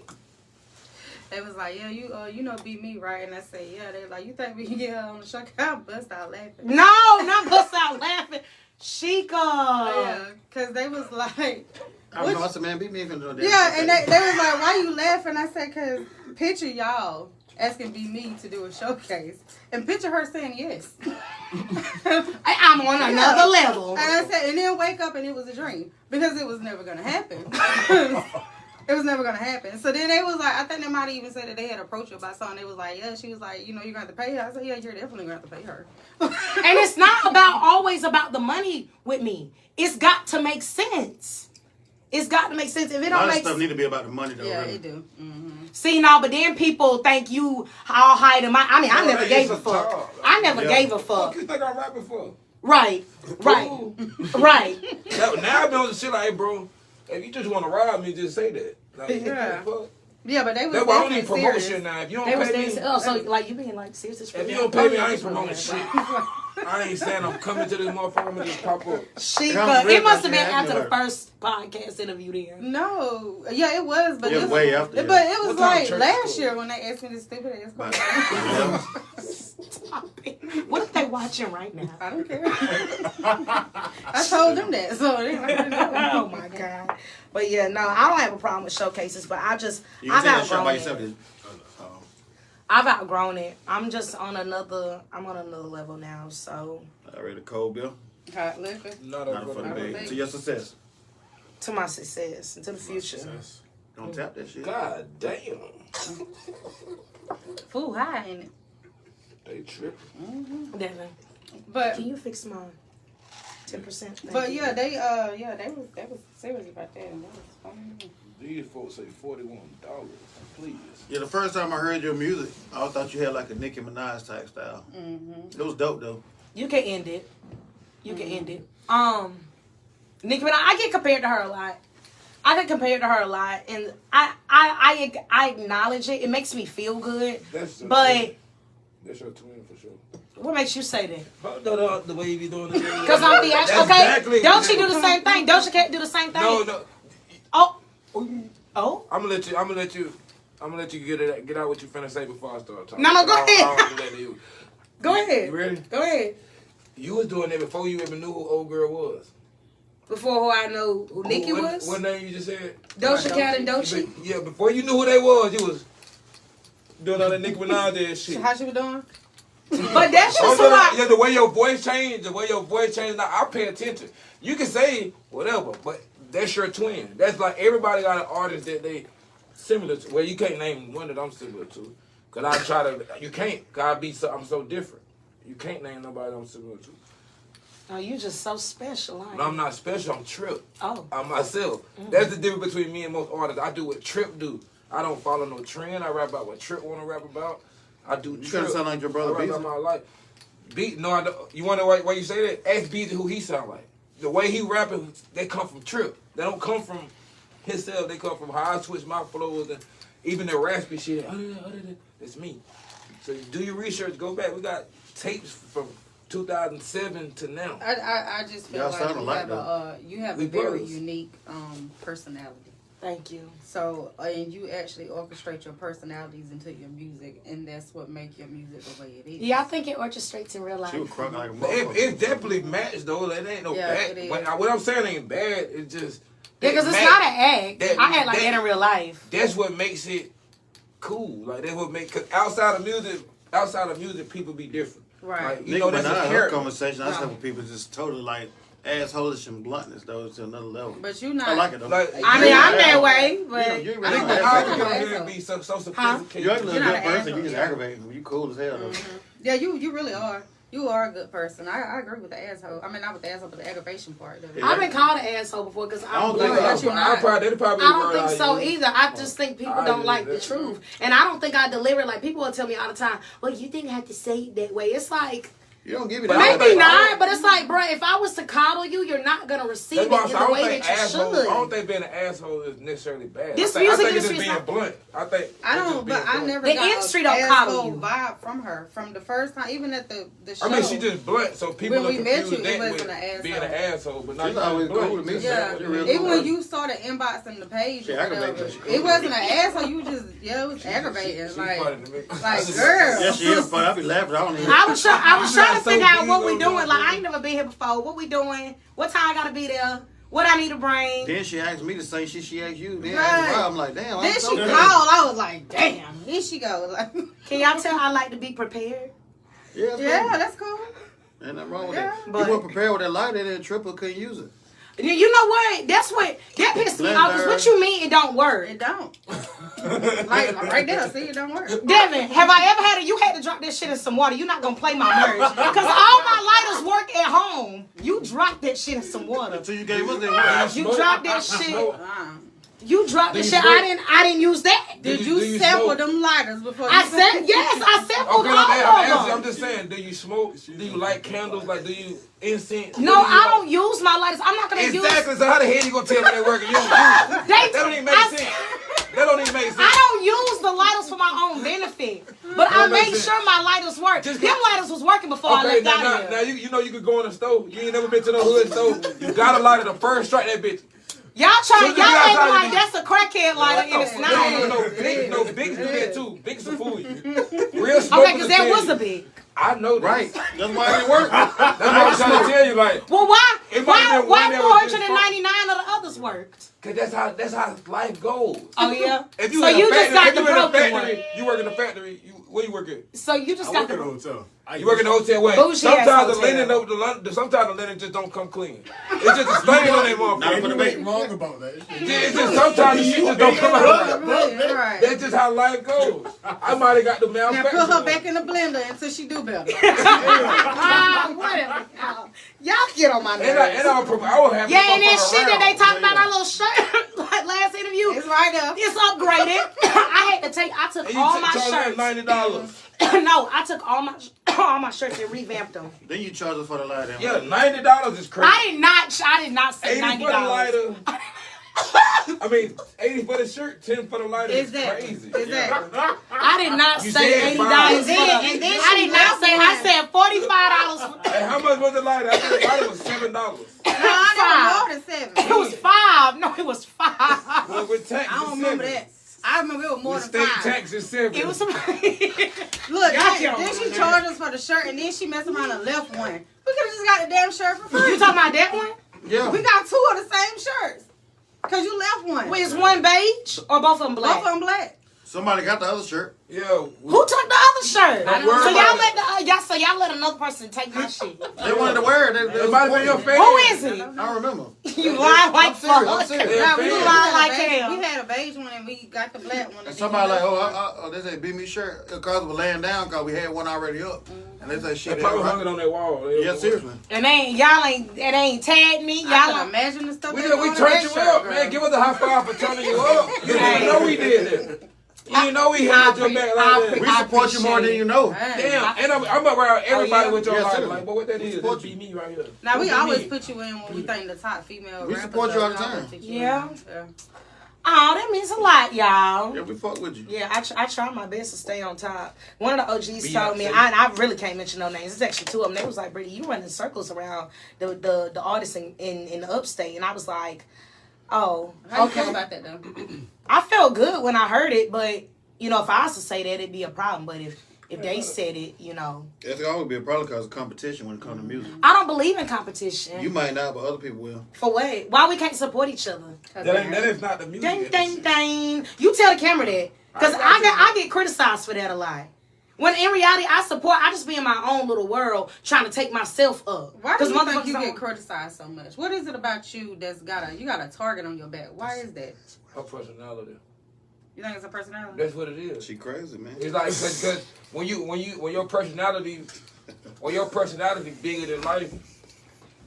They was like, yeah, you know, be me, right? And I said, yeah. They like, you think we can get her on the showcase? I bust out laughing. No, not bust out laughing. Sheikah. Yeah, because they was like, I don't know. I said, man, beat me if you do that. yeah, and they was like, why you laughing? I said, because picture y'all asking be me to do a showcase, and picture her saying yes. I'm on another level. And I said, and then wake up and it was a dream because it was never gonna happen. It was never gonna happen. So then they was like, I think they might have even said that they had approached her about something. They was like, yeah, she was like, you know, you're gonna have to pay her. I said, yeah, you're definitely gonna have to pay her. And it's not always about the money with me. It's got to make sense. It's got to make sense. If it A don't lot of make stuff sense. need to be about the money, though. Yeah, really. it do. Mm-hmm. See, no, but then people think you all high to my. I mean, I never gave a fuck. job. I never gave a What fuck. you think I'm rapping for? Right. Ooh. Right. Now I be on the shit like, hey, bro, if you just want to rob me, just say that. Like, Yeah. fuck. Yeah, but they was That's why I don't definitely need promotion serious. now. If you don't They was pay me, saying, oh, so like you being like serious as if you don't pay me, I ain't promoting shit. I ain't saying I'm coming to this motherfucker, I'm gonna just pop up. Sheikah, it must have been after the first podcast interview then. No, yeah, it was, but Yeah, this way was, after, yeah. but it was What time like church last school? year when they asked me this stupid ass question. Stop it. What if they watching right now. I don't care. I told them that, so they already know. Oh my God. But yeah, no, I don't have a problem with showcases, but You can I've take that shot by outgrown yourself. it. I've outgrown it. I'm on another level now, so. Already cold bill. Hot liquor. Not Not for the a bag. To your success. To my success, into the future. Don't tap that shit. God damn. Food high, ain't it? They tripping. Devin, But can you fix my 10%? but yeah, they was serious about that. And that was funny. These folks say $41. Please. Yeah, the first time I heard your music, I thought you had like a Nicki Minaj type style. It was dope though. You can end it. You can end it. Nicki Minaj, I get compared to her a lot. And I acknowledge it. It makes me feel good. That's your twin for sure. What makes you say that? No, the way you be doing it. Because I'm the actual. Okay, exactly don't you do the same thing? Doja Cat do the same thing? No. Oh. I'm gonna let you get out what you finna say before I start talking. No, go ahead. I don't do that to you. Go ahead. You ready? Go ahead. You was doing it before you even knew who old girl was. Before who I know who Nicki was? What name you just said? Doja Cat and Doechii. Yeah, before you knew who they was, you was doing all that Nicki Minaj ass shit. So how she was doing? But that's just why. Yeah, the way your voice changed, now I pay attention. You can say whatever, but that's your twin. That's like everybody got an artist that they similar to. Well, you can't name one that I'm similar to. Cause I try to, you can't. Cause I'm so different. You can't name nobody that I'm similar to. Oh, you just so special, aren't you? No, I'm not special. I'm Trip. Oh. I'm myself. That's the difference between me and most artists. I do what Trip do. I don't follow no trend. I rap about what Trip want to rap about. I do You Trip. kinda sound like your brother I rap Beezy. about my life. No, I don't. You wonder why you say that? Ask Beezy who he sound like. The way he rapping, they come from Trip. They don't come from himself. They come from how I switch my flows and even the raspy shit. It's me. So do your research. Go back. We got tapes from 2007 to now. I just feel Y'all like sound alike, you have We a very brothers. unique personality. Thank you. So and you actually orchestrate your personalities into your music, and that's what makes your music the way it is. Yeah, I think it orchestrates in real life. She was crunk like a But motherfucker. it's definitely matched though. It ain't no Yeah, bad. it is. But what I'm saying ain't bad. It's just Yeah, because it's match- not an act. that- I act like that- that in real life. That's what makes it cool. Like that's what make. Cause outside of music, people be different. Right. Like, you Nicki know that's a Minaj, her character. conversation, I just have with people just totally like assholish and bluntness though to another level. But you not. I like it though. Like, I mean, I'm that way, but You I Nicki don't really like Minaj it. can aggravating. come Huh? here and be so sophisticated. You're actually a You're not good an person. asshole, You just yeah. aggravate me. You cool as hell though. Yeah, you really are. You are a good person. I agree with the asshole. I mean, not with the asshole, but the aggravation part of it. Yeah. I've been called an asshole before because I don't I'm think blunt. But you're not. They probably I don't word think I so use. either. I just think people I don't use like the that. truth. And I don't think I deliver like people will tell me all the time, well, you didn't have to say it that way. It's like, You don't give me But that. maybe I don't- not, but it's like, bro, if I was to coddle you, you're not going to receive That's it why I in said, the way that you should. I don't think being an asshole is necessarily bad. This I music think it's industry just is being not- blunt. I think I it's don't, just but being I blunt. never The got industry an don't coddle asshole you. vibe from her from the first time, even at the show. I mean, she just blunt, so people When are we met confused you, it that wasn't with an asshole. being an asshole, but not She's always blunt. cool to me. Just Yeah, saying She what real it is. even cool. when you started inboxing the page, She or whatever, aggravating. it wasn't an asshole. You just it was aggravating. She's Like, funny to me. like girl. Yeah, she is funny. I be laughing. I don't even. I was trying to so figure out big what we on doing. that. Like, I ain't never been here before. What we doing? What time I gotta be there? What I need to bring? Then she asked me the same shit she asked you. Then Right. I'm like, damn. Then I'm so she good. called. I was like, damn. Here she goes. Like, Can y'all tell I like to be prepared? Yeah, that's yeah, cool. that's cool. Ain't nothing wrong with Yeah. that. But- You weren't prepared with that light, and then Triple couldn't use it. You know what? That pissed me off. Cause what you mean it don't work? It don't. like right there. See, it don't work. Devin, have I ever had you had to drop that shit in some water? You're not gonna play my merch. Cause all my lighters work at home. You dropped that shit in some water. Until you gave us that. You dropped that shit. Uh, You dropped the Do you shit. smoke? I didn't use that. did Do you you sample smoke? them lighters before? I you said yes. I sampled Okay, all I'm of them. just saying, do you smoke? Do you light candles? Like, do you incense? No, What do you I like? don't use my lighters. I'm not gonna use. Exactly. So how the hell you gonna tell me they working? You don't use it. That don't even make sense. That don't even make sense. I don't use the lighters for my own benefit, but I Don't make make sense. sure my lighters work. Just Them lighters was working before I Okay, left out now here. you know you could go in the store. You ain't never been to no hood store. You gotta light it the first strike that bitch. Y'all trying, So y'all you acting gotta like do- that's a crackhead lighter and it's not. No, Big do that too. Big's will fool you. Real smokers Okay, because that will was tell a you. big. I know this. Right. That's why it didn't work. That's what I'm trying to tell you. Like, Well, why It might have been one that was just 499 of the others worked? cause that's how life goes. Oh yeah. If you So in a you just factory, got if the you in a broken factory, one. you work in a factory. Where you work at? So you just I got work the in a hotel. You work in the hotel where Bougie sometimes ass the hotel. linen, sometimes the linen just don't come clean. It's just a stain on that Not motherfucker. for the You ain't baby. wrong about that. It's just sometimes the shit just don't come out. Right. That's just how life goes. I might have got the Now malfunction. put her back in the blender until she do better. Whatever. Y'all get on my nerves. And I will have Yeah, and that shit that they talked about our little shirt like last interview. It's right there. It's upgraded. I took all my shirts. $90. No, I took all my shirts and revamped them. Then you charge us for the light. Yeah, $90 is crazy. I did not say 80 for the $90. lighter. I mean, 80 for the shirt, 10 for the lighter. Is Is that? crazy. Is that? I did not You say said $80. five. And then I did not say. I said $45. Hey, how much was the lighter? I think the lighter was $7. No, I know more than 7. It was $5. No, it was $5. Well, with tax, I don't remember that. I remember it was more With than state 5. tax is 7. It was. Look, then she charged us for the shirt, and then she messed around and left one. We could have just got the damn shirt for free. You talking about that one? Yeah. We got 2 of the same shirts. Cause you left one. Wait, is one beige or both of them black? Both of them black. Somebody got the other shirt. Yeah. Who took the other shirt? Don't worry So y'all about let y'all let another person take my shit. They wanted to wear it. It might have been your favorite. Who is it? I don't remember. You lying like I'm serious. I'm fuck. serious. Yeah, We fair. lying like had a beige- hell. We had a beige one and we got the black one. And somebody like, oh, they say beat me shirt. Cause we're laying down because we had one already up. And they say They shit. probably ain't hung it right. on that wall. Yeah, seriously. And it ain't tagged me. I Y'all can don't. imagine the stuff. We they turned doing to that you shirt, up, girl. man. Give us a high five for turning you up. You didn't even know we did it. You didn't know we had your back like that. We support you more than you know. Hey. Damn, and I'm around everybody with your Yeah, life. seriously. Like, but what that is, Support that be me right here. Now we That be always me. put you in when we think the top female. We rappers support you all the we always time. put you in. Yeah. Oh, that means a lot, y'all. Yeah, we fuck with you. Yeah, I try my best to stay on top. One of the OGs Beyonce. told me, I really can't mention no names. It's actually 2 of them. They was like, Brittany, you running circles around the artists in the upstate. And I was like, oh, How you okay. feel about that though? I felt good when I heard it, but, you know, if I was to say that, it'd be a problem. But if they said it, you know. It's always be a problem because of competition when it comes to music. I don't believe in competition. You might not, but other people will. For what? Why we can't support each other? That is not the music. Ding, ding, ding. You tell the camera that. Because I get criticized for that a lot. When in reality, I just be in my own little world trying to take myself up. Why do you think motherfuckers you don't- get criticized so much? What is it about you that's you got a target on your back? Why is that? Her personality. You think it's a personality? That's what it is. She crazy, man. It's like because when your personality bigger than life,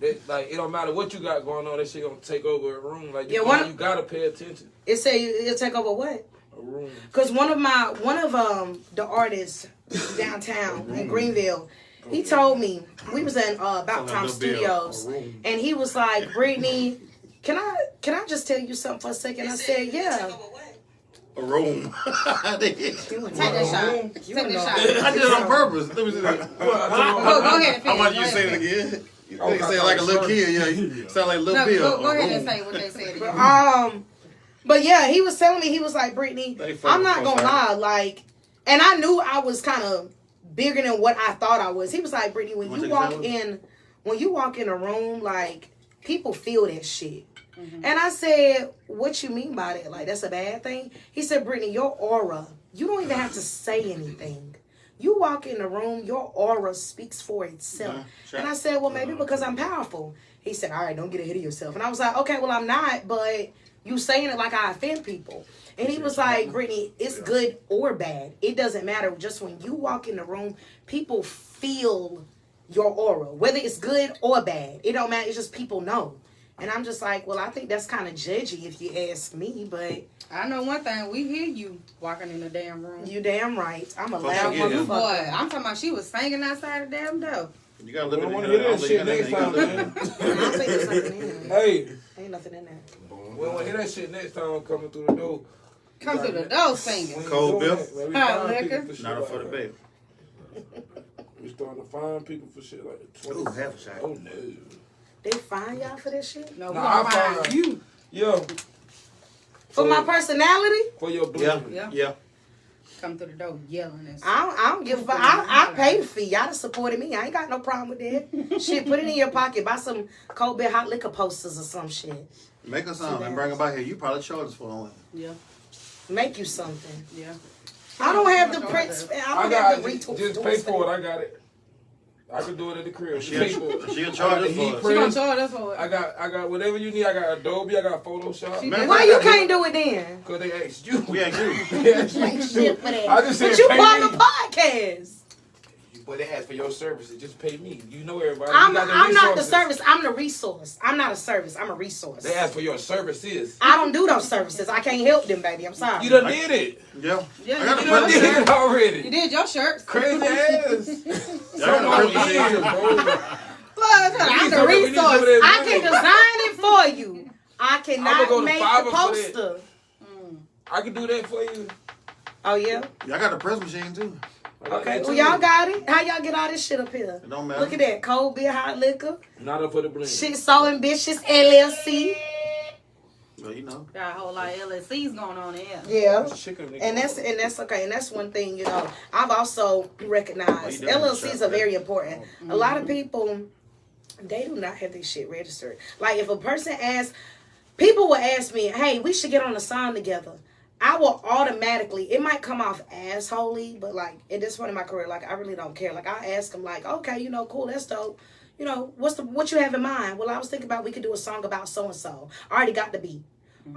that like it don't matter what you got going on, that shit gonna take over a room. Like you gotta pay attention. It say it'll take over what? A room. Because one of the artists downtown in Greenville, he told me we was in About Time Studios, and he was like, Brittany, can I just tell you something for a second? I said, yeah. A room. Take that shot. Take that shot. I did it on purpose. Let me see that. Go ahead and finish. How about you Go say it ahead. again? You say it like a little kid. Yeah, you sound like a little Bill. Go A ahead and room. say what they said again. But yeah, he was telling me, he was like, Brittany, I'm not gonna lie, like, and I knew I was kind of bigger than what I thought I was. He was like, Brittany, when you walk in a room, like, people feel that shit. Mm-hmm. And I said, what you mean by that? Like, that's a bad thing? He said, Brittany, your aura, you don't even have to say anything. You walk in the room, your aura speaks for itself. Sure. And I said, well, maybe because I'm powerful. He said, all right, don't get ahead of yourself. And I was like, okay, well, I'm not, but you saying it like I offend people. And he was like, Brittany, it's good or bad. It doesn't matter. Just when you walk in the room, people feel your aura, whether it's good or bad. It don't matter. It's just people know. And I'm just like, well, I think that's kind of judgy if you ask me, but I know one thing. We hear you walking in the damn room. you damn right. I'm a Fuck loud you, yeah. Boy, motherfucker. I'm talking about she was singing outside the damn door. You gotta look I at want it. to hear that shit next time, man. I don't think there's nothing in there. Hey, Ain't nothing in there. we want to hear that shit next time coming through the door. Come through the door singing. Cold doing Bill? it, man. We Huh, find liquor? people for shit Not like for the that. baby. We starting to find people for shit like that. Ooh, half a shot. Oh no. They fine y'all for this shit? No, we Nah, gonna I find find you. Yo, For my personality? for your Yeah, belief. Yeah. yeah. come through the door yelling and I don't give a fuck. I pay the fee. Y'all done supported me. I ain't got no problem with that. Shit, put it in your pocket. Buy some cold beer hot liquor posters or some shit. Make us something and bring them back here. You probably charge us for it. Yeah. Make you something. Yeah. I don't have the prints. I don't have the retools. Just pay for it. I got it. I can do it at the crib. She'll charge us for it. She gonna charge us for it. I got whatever you need. I got Adobe. I got Photoshop. Why you can't do it then? Because they asked you. We ain't you. They asked you. I just said But you pay part me. of the podcast. But they asked for your services. Just pay me. You know everybody. I'm you got not the resources. service. I'm the resource. I'm not a service. I'm a resource. They asked for your services. I don't do those services. I can't help them, baby. I'm sorry. You done did it. Yeah. Yeah, I got you the You done did present. it already. You did your shirts. Crazy ass. Y'all got the present. I'm the We need some of resource. that I money. can design it for you. I cannot go to make Fiverr the for that. poster. I can do that for you. Oh yeah. Y'all got the press machine too. I got Okay. that Well, too. y'all got it. How y'all get all this shit up here? It don't matter. Look at that cold beer, hot liquor. Not up for the blend. Shit so ambitious. LLC. Well, you know. Got a whole lot of LSCs going on there. Yeah. Chicken nigga. And that's okay. And that's one thing, you know, I've also recognized Oh, you doing LLCs the are shop, very important. A lot of people, they do not have their shit registered. Like if a person asks, people will ask me, hey, we should get on a song together. I will automatically, it might come off assholey, but like at this point in my career, like I really don't care. Like I ask them like, okay, you know, cool, that's dope. You know, what you have in mind? Well, I was thinking about we could do a song about so-and-so. I already got the beat.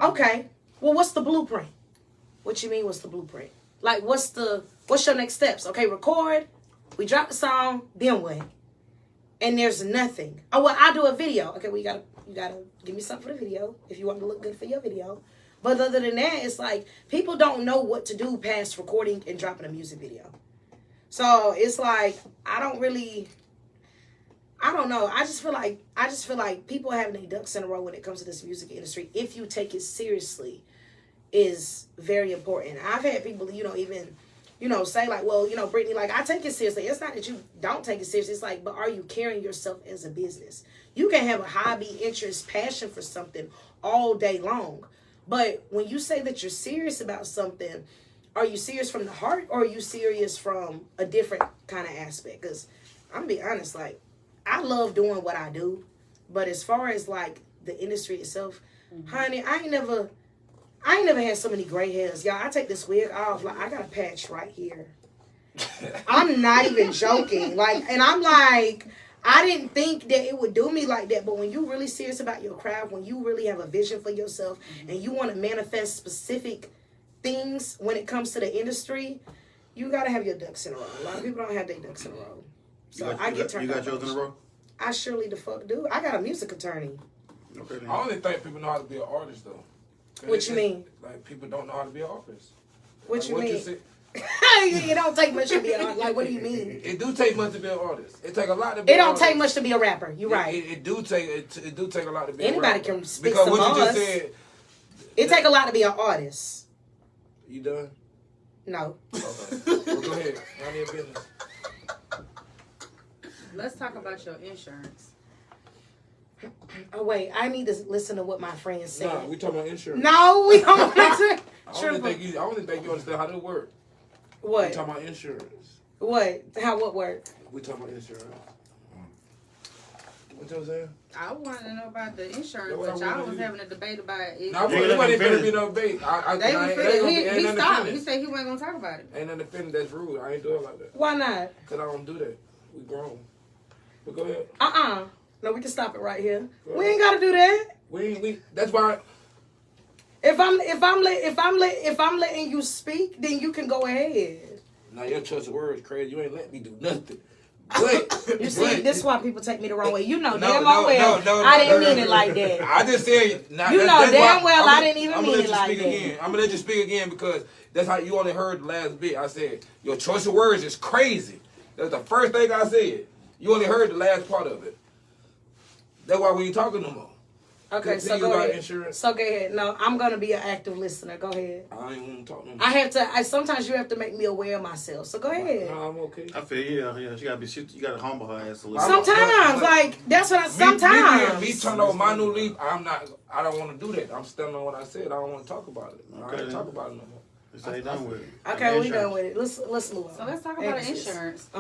Okay. Well, what's the blueprint? What you mean, what's the blueprint? Like, what's your next steps? Okay, record. We drop the song. Then what? And there's nothing. Oh, well, I do a video. Okay, well, you gotta give me something for the video if you want to look good for your video. But other than that, it's like people don't know what to do past recording and dropping a music video. So it's like I don't know. I just feel like people having their ducks in a row when it comes to this music industry, if you take it seriously, is very important. I've had people, you know, even, you know, say like, well, you know, Brittany, like I take it seriously. It's not that you don't take it seriously. It's like, but are you carrying yourself as a business? You can have a hobby, interest, passion for something all day long. But when you say that you're serious about something, are you serious from the heart or are you serious from a different kind of aspect? Because I'm going to be honest, like, I love doing what I do. But as far as, like, the industry itself, honey, I ain't never had so many gray hairs. Y'all, I take this wig off. Like, I got a patch right here. I'm not even joking. Like, and I'm like, I didn't think that it would do me like that, but when you're really serious about your craft, when you really have a vision for yourself, and you want to manifest specific things when it comes to the industry, you got to have your ducks in a row. A lot of people don't have their ducks in a row. So I get turned You got off. yours in a row? I surely the fuck do. I got a music attorney. Okay, then. I only think people know how to be an artist though. What you mean? Like people don't know how to be an artist. What Like, you mean? say- It don't take much to be an artist. Like, what do you mean? It do take much to be an artist. It take a lot to be. It don't an take artist. much to be a rapper. You're right. It do take a lot to be. Anybody a rapper. can speak because some what you just bars. said. It take a lot to be an artist. You done? No. Okay. Well, go ahead. Mind your business. Let's talk about your insurance. Oh wait, I need to listen to what my friend said. Nah, we talking about insurance. No, we don't listen. I only think you understand how to work. We What? talking about insurance. What? How? What work? We talking about insurance. What you saying? I wanted to know about the insurance, Yeah, but what I y'all wanna was do. having a debate about it. No, You it wasn't ain't finna be no debate. He stopped. He said he wasn't gonna talk about it. Ain't nothing finna that's rude. I ain't doing like that. Why not? Cause I don't do that. We grown. But go ahead. No, we can stop it right here. We ain't gotta do that. We. That's why. If I'm letting you speak, then you can go ahead. Now your choice of words crazy. You ain't let me do nothing. But You see, this is why people take me the wrong way. You know No, damn no, well no, I didn't no, mean no. it like that. I just said. Nah, You know that's damn why well I'm I didn't even I'm mean gonna it let you like speak that. again. I'm gonna let you speak again because that's how you only heard the last bit. I said your choice of words is crazy. That's the first thing I said. You only heard the last part of it. That's why we ain't talking no more. Okay, The so thing go about ahead. insurance. So go ahead. No, I'm gonna be an active listener. Go ahead. I ain't want to talk no more. I have to. Sometimes you have to make me aware of myself. So go ahead. No, I'm okay. I feel yeah. She you gotta humble her ass a little. Sometimes, like that's what I. Sometimes. Me turn over my new leaf. I don't want to do that. I'm standing on what I said. I don't want to talk about it. I Okay, don't then. talk about it no more. Let's say done with it. Okay, we done with it. Let's move on. So let's talk about the insurance.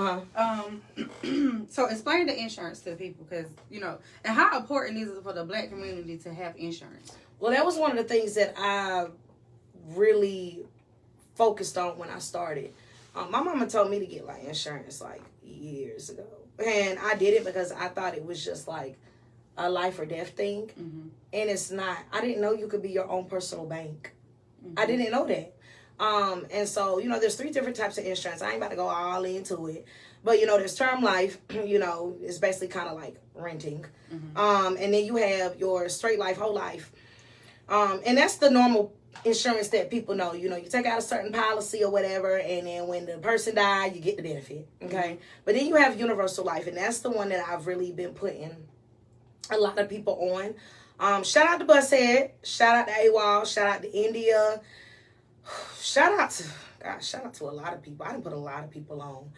So explain the insurance to people, because and how important is it for the Black community to have insurance? Well, that was one of the things that I really focused on when I started. My mama told me to get like insurance like years ago, and I did it because I thought it was just like a life or death thing, and it's not. I didn't know you could be your own personal bank. I didn't know that. And so, there's 3 different types of insurance. I ain't about to go all into it. But, there's term life, it's basically kind of like renting. And then you have your straight life, whole life. And that's the normal insurance that people know. You take out a certain policy or whatever, and then when the person dies, you get the benefit. Okay? But then you have universal life, and that's the one that I've really been putting a lot of people on. Shout out to Bushead. Shout out to AWOL. Shout out to India. Shout out to a lot of people. I didn't put a lot of people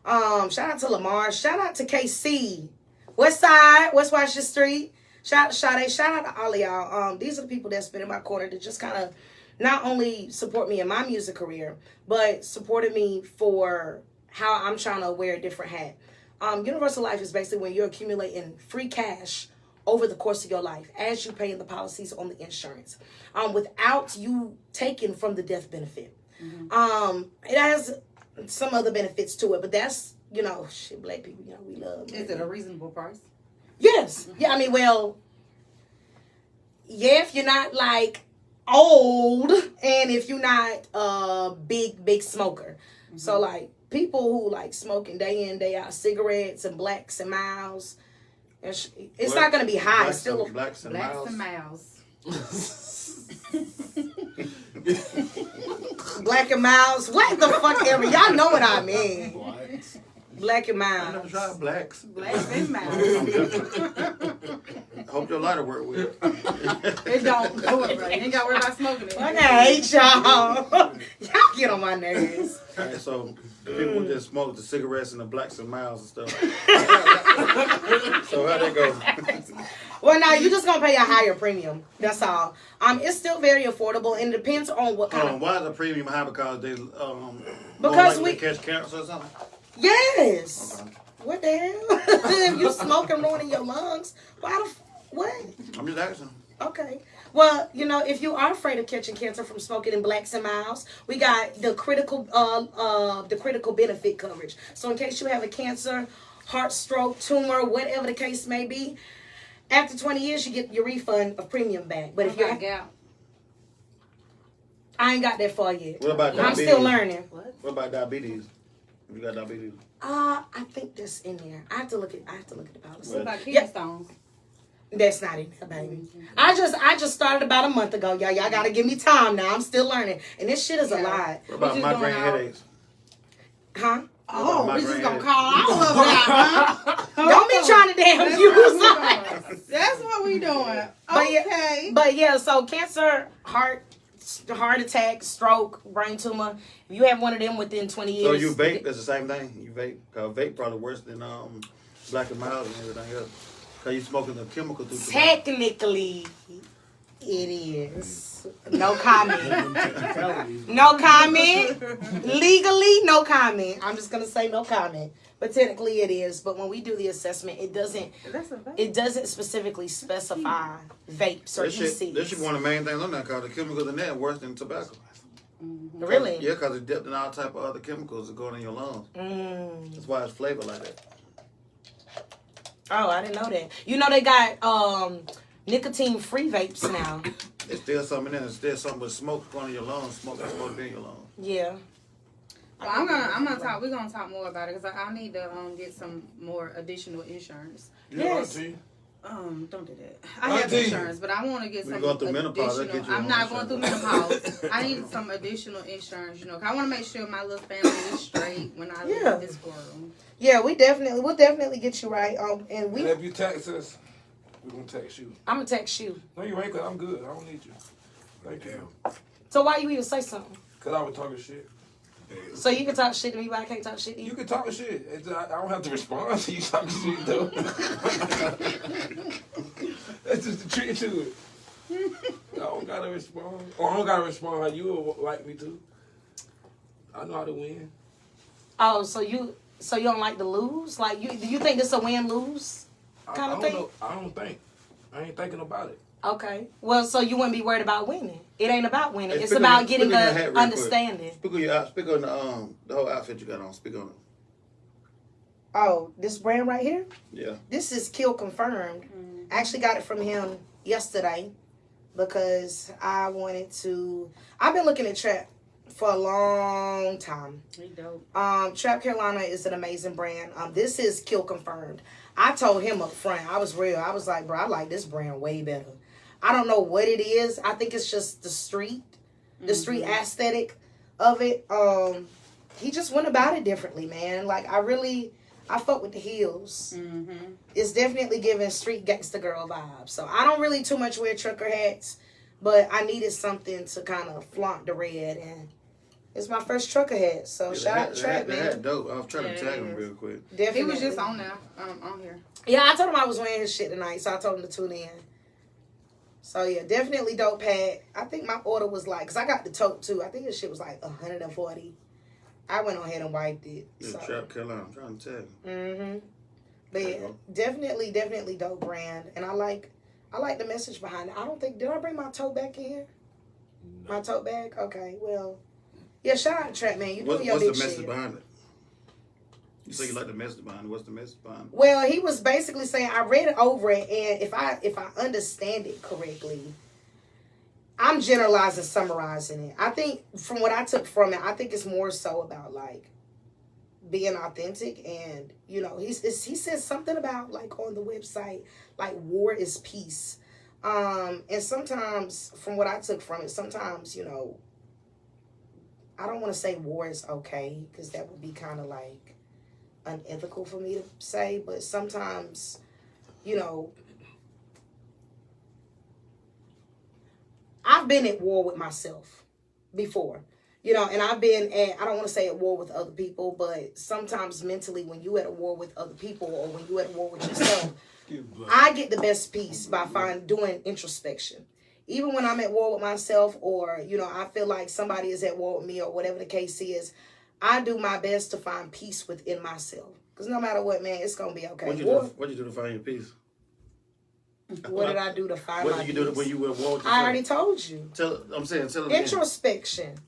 on. Shout out to Lamar. Shout out to KC. West Side, West Washington Street. Shout out to Sade. Shout out to all of y'all. These are the people that's been in my corner to just kind of not only support me in my music career, but supported me for how I'm trying to wear a different hat. Universal life is basically when you're accumulating free cash over the course of your life as you pay the policies on the insurance, without you taking from the death benefit. It has some other benefits to it, but that's, Black people, we love. Is it a reasonable price? Yes. Yeah, I mean, well, yeah, if you're not like old and if you're not a big smoker. So like people who like smoking day in, day out cigarettes and Blacks and Miles, it's not going to be high. It's still Blacks and Miles. Black and Miles. What the fuck ever? Y'all know what I mean. Black and I never Miles. tried blacks. Blacks and Miles. I hope your lighter work with it. It don't go up right. You ain't got to worry about smoking it. I hate y'all. Y'all get on my nerves. All right, so the people that smoke the cigarettes and the Blacks and Miles and stuff. So how'd that go? Well, now you're just gonna pay a higher premium. That's all. It's still very affordable, and it depends on what kind of. Why is the premium high? Because they Because we catch cancer or something. Yes. Okay. What the hell? If you smoking ruining your lungs, what? I'm just asking. Okay. Well, if you are afraid of catching cancer from smoking in Blacks and Miles, we got the critical benefit coverage. So in case you have a cancer, heart, stroke, tumor, whatever the case may be, after 20 years you get your refund of premium back. But if you're gout, I ain't got that far yet. What about I'm diabetes? still learning. What about diabetes? If you got diabetes. I think that's in there. I have to look at the policy. what about kidney stones? That's not in there, baby. I just started about a month ago, y'all. Y'all gotta give me time now. I'm still learning, and this shit is a lot. What about migraine headaches? Huh? Oh, we just gonna call all of that, huh? Don't be trying to damn use. That's what we doing. Okay. But yeah, so cancer, heart attack, stroke, brain tumor. If you have one of them within 20 years. So you vape? That's the same thing. You vape? Cause vape probably worse than Black and Miles and everything else. Cause you smoking the chemical through the Technically, it is. No comment. No comment. Legally, no comment. I'm just gonna say no comment. But technically, it is. But when we do the assessment, it doesn't. It doesn't specifically specify vapes or e-cigs. This should be one of the main things on there. Cause the chemicals in there are worse than tobacco. Really? Yeah, cause it's dipped in all type of other chemicals that go in your lungs. That's why it's flavored like that. Oh, I didn't know that. They got nicotine-free vapes now. It's still something in it. It's still something with smoke going in your lungs. Smoke that's supposed to be in your lungs. Yeah. Well, I'm gonna talk. We're gonna talk more about it because I need to get some more additional insurance. Yes. Don't do that. I have insurance, but I want to get some going through menopause, additional. get you I'm not going through menopause. I need some additional insurance. 'Cause I want to make sure my little family is straight when I leave this world. Yeah, we'll definitely get you right. And we. If you text us, we're gonna text you. I'm gonna text you. No, you ain't. Cause I'm good. I don't need you. Thank you. So why you even say something? Cause I was talking shit. So you can talk shit to me, but I can't talk shit to you. You can talk shit. I don't have to respond to you talking shit though. That's just the trick to it. I don't gotta respond. Or I don't gotta respond how you would like me to. I know how to win. Oh, so you don't like to lose? Like do you think this a win lose kind of thing? Know. I don't think. I ain't thinking about it. Okay. Well, so you wouldn't be worried about winning. It ain't about winning. Hey, It's about getting your hat the real understanding. Speak on your speak on the whole outfit you got on. Speak on it. Oh, this brand right here? Yeah. This is Kill Confirmed. I actually got it from him yesterday because I wanted to. I've been looking at Trap for a long time. He dope. Trap Carolina is an amazing brand. This is Kill Confirmed. I told him up front. I was real. I was like, bro, I like this brand way better. I don't know what it is. I think it's just the street aesthetic of it. He just went about it differently, man. Like I fuck with the heels. It's definitely giving street gangster girl vibes. So I don't really too much wear trucker hats, but I needed something to kind of flaunt the red, and it's my first trucker hat. So shout out to Trap, man. That dope. I was trying to tag him real quick. Definitely. He was just on there, on here. Yeah, I told him I was wearing his shit tonight, so I told him to tune in. So yeah, definitely dope hat. I think my order was like, cause I got the tote too. I think this shit was like 140. I went on ahead and wiped it. Yeah, So. Trap Carolina. I'm trying to tag him. But yeah, definitely dope brand, and I like the message behind it. I don't think, did I bring my tote back in here? No. My tote bag? Okay, well, yeah. Shout out to Trap, man. You doing your big shit. What's the message behind it? You say you like the message behind it. What's the message behind it? Well, he was basically saying, I read it over it, and if I understand it correctly, I'm generalizing, summarizing it. I think from what I took from it, I think it's more so about like being authentic, and you know, he says something about like on the website, like war is peace. And sometimes from what I took from it, sometimes, you know, I don't want to say war is okay, because that would be kind of like unethical for me to say, but sometimes, you know, I've been at war with myself before, you know, and I've been at, I don't want to say at war with other people, but sometimes mentally when you at a war with other people, or when you at war with yourself, I get the best peace by doing introspection. Even when I'm at war with myself, or, you know, I feel like somebody is at war with me, or whatever the case is, I do my best to find peace within myself. Because no matter what, man, it's going to be okay. What'd you do to find your peace? What did I do to find my peace? What did you do when you were at war with yourself? I already told you. Tell them Introspection.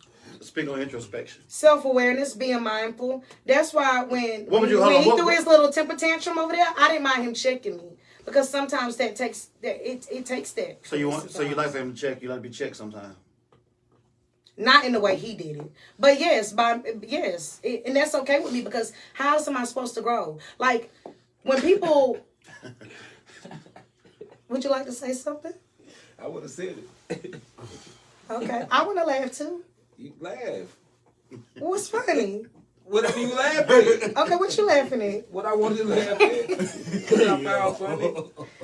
Speak on introspection. Self-awareness, being mindful. That's why when he threw his little temper tantrum over there, I didn't mind him checking me. Because sometimes it takes that. So you like for him to check, you like to be checked sometimes. Not in the way he did it. But yes, and that's okay with me, because how else am I supposed to grow? Like, when people... Would you like to say something? I would have said it. Okay. I want to laugh too. You laugh. What's funny? Whatever you laugh at. Okay, what you laughing at? What I wanted to laugh at. What I found funny.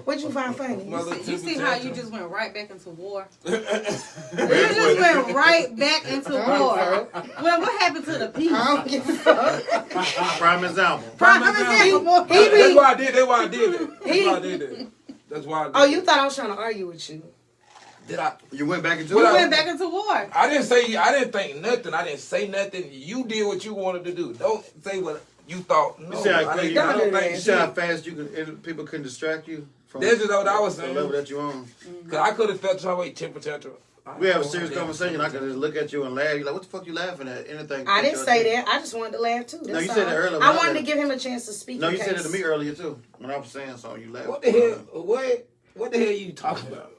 What you find funny? You see how you just went right back into war? You just went right back into war. Well, what happened to the peace? I don't give a fuck. Prime example. That's why I did it. That's why I did it. Oh, you thought I was trying to argue with you. Did I? You went back into war. We went back into war. I didn't think nothing. I didn't say nothing. You did what you wanted to do. Don't say what you thought. No, you see how fast people can distract you from that's just what I was saying. The level that you're on. Cause I could have felt your way temper tantrum. We have a serious conversation. I could just look at you and laugh. You're like, what the fuck you laughing at? Anything? I didn't say that. I just wanted to laugh too. No, you said that earlier. I wanted to give him a chance to speak. No, you said it to me earlier too. When I was saying something, you laughed. What the hell? What the hell are you talking about?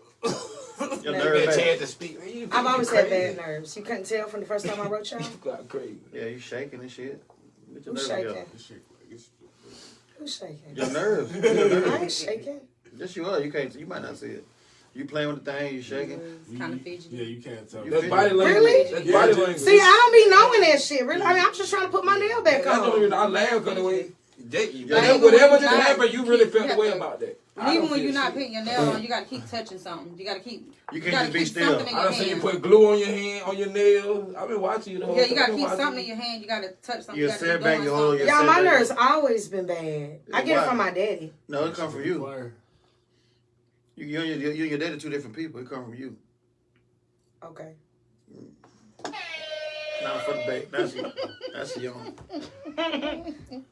Your nerves. Chance to speak. I've always had bad nerves. You couldn't tell from the first time I wrote y'all? You got crazy. Yeah, you shaking and shit. Who's shaking? Who's shaking? Your nerves. I ain't shaking. Yes, you are. You might not see it. You playing with the thing, you shaking. It's kind of fidgety. Yeah, you can't tell. That's body language. Really? That's body language. See, I don't be knowing that shit. Really, I mean, I'm just trying to put my nail back on. I laugh because the way whatever just happened, you really felt the way about that. Even when you're not putting your nail on, you gotta keep touching something. You gotta keep. You can't just be still. I done seen you put glue on your hand, on your nails. I've been watching you the whole time. Yeah, you gotta keep something in your hand. You gotta touch something. You sit back, you hold your. Y'all, my nerves always been bad. I get it from my daddy. No, it come from you. You and your daddy are two different people. It come from you. Okay. Not for the bait. That's young.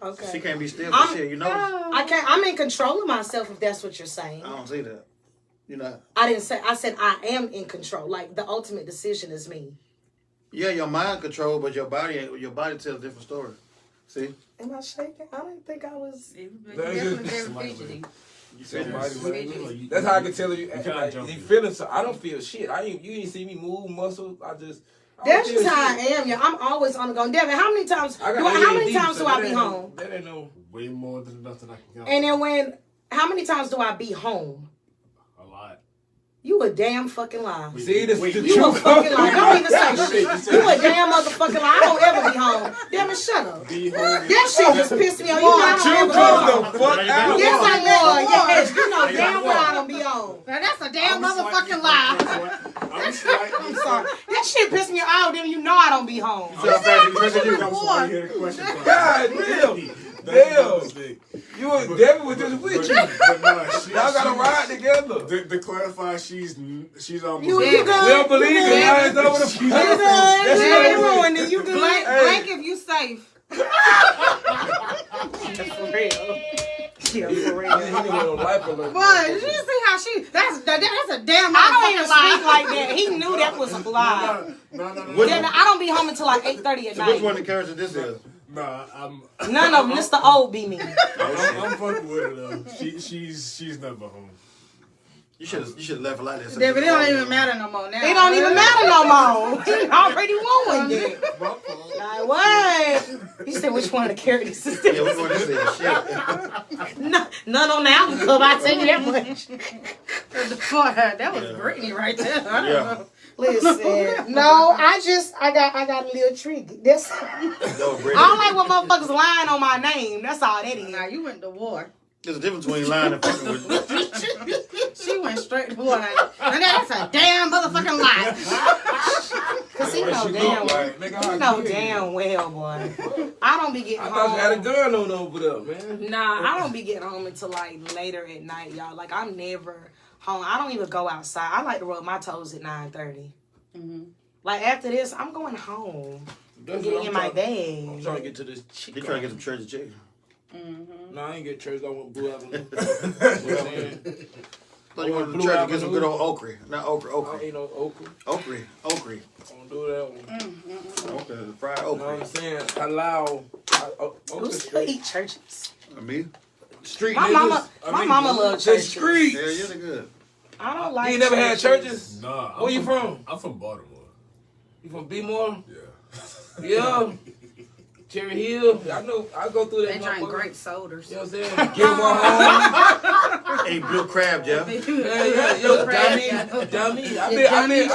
Okay. She can't be still for shit. You know. I can't. I'm in control of myself. If that's what you're saying. I don't see that. You know. I didn't say. I said I am in control. Like the ultimate decision is me. Yeah, your mind control, but your body tells a different story. See? Am I shaking? I don't think I was. Definitely very fidgety. That's how I can tell you. You feeling so? I don't feel shit. You ain't see me move muscles. That's just how I am, yeah. I'm always on the go. Devin, how many times do I be home? That ain't no way more than enough that I can count. And then how many times do I be home? A lot. You a damn fucking lie. See, this is the You a truth. fucking lie. Don't even say shit. You a damn motherfucking lie. I don't ever be home. Devin, shut up. Be home. That shit just pissed me off. You know I don't ever be home. the fuck out. Yes, I was. Yes, you know damn well I don't be home. Now that's a damn motherfucking lie. I'm sorry. That shit pissed me off. Then you know I don't be home. God damn. You and Devin was just with you. Y'all gotta ride together. To clarify, she's almost. You We don't believe it. I ain't over the You good? You ruined it. You good? Blank if you safe. For real. Yeah, for real. But you see how that's a damn I don't motherfucking even lie. speak like that. He knew that was a lie. No. Then I don't be home until like 8:30 at So which one night. of the characters this is? Nah, I'm None of them. This the old be me. I'm fucking with her though. She's never home. You should left her like that. Yeah, but it don't even matter no more now. It don't even matter no more. He already won it. Like what? He said which one of the characters is Yeah, this? which one this is? Shit. None on the album cover. I tell you that much. That was Brittany right there. Yeah. Listen, no, I got a little tricky. That's I No, Brittany. don't like when motherfuckers lying on my name. That's all that is. Now you went to war. There's a difference between lying and fucking with. She went straight to war. And that's a damn motherfucking lie. Cause he know damn well. He know damn well, boy. I don't be getting I thought you had a home. gun on over there, man. Nah, I don't be getting home until like later at night, y'all. Like I'm never home. I don't even go outside. I like to rub my toes at 9:30. Like after this, I'm going home. That's Get what in my I'm bag. trying to get to this chick. He trying to get some church chicken. No, I ain't get church. I want Blue Avenue. Thought you wanted to Blue try to get some Avenue. good old okra. Not okra, I okra. ain't no okra. Okra. I don't do that one. Okra, fried You know what okra. I'm saying? Halal. Who Okra still straight. eat churches? Me? Street My niggas. mama loves the churches. streets. Yeah, yeah, they're good. I don't like. You ain't never had churches? Nah. Where you from? I'm from Baltimore. You from B-More? Yeah. Yeah. Cherry Hill. I know. I go through that. They drink motherfucker. grape sodas. You know what I'm saying? Get one home. Hey, blue crab, Jeff. Yeah. Yo, dummy. I been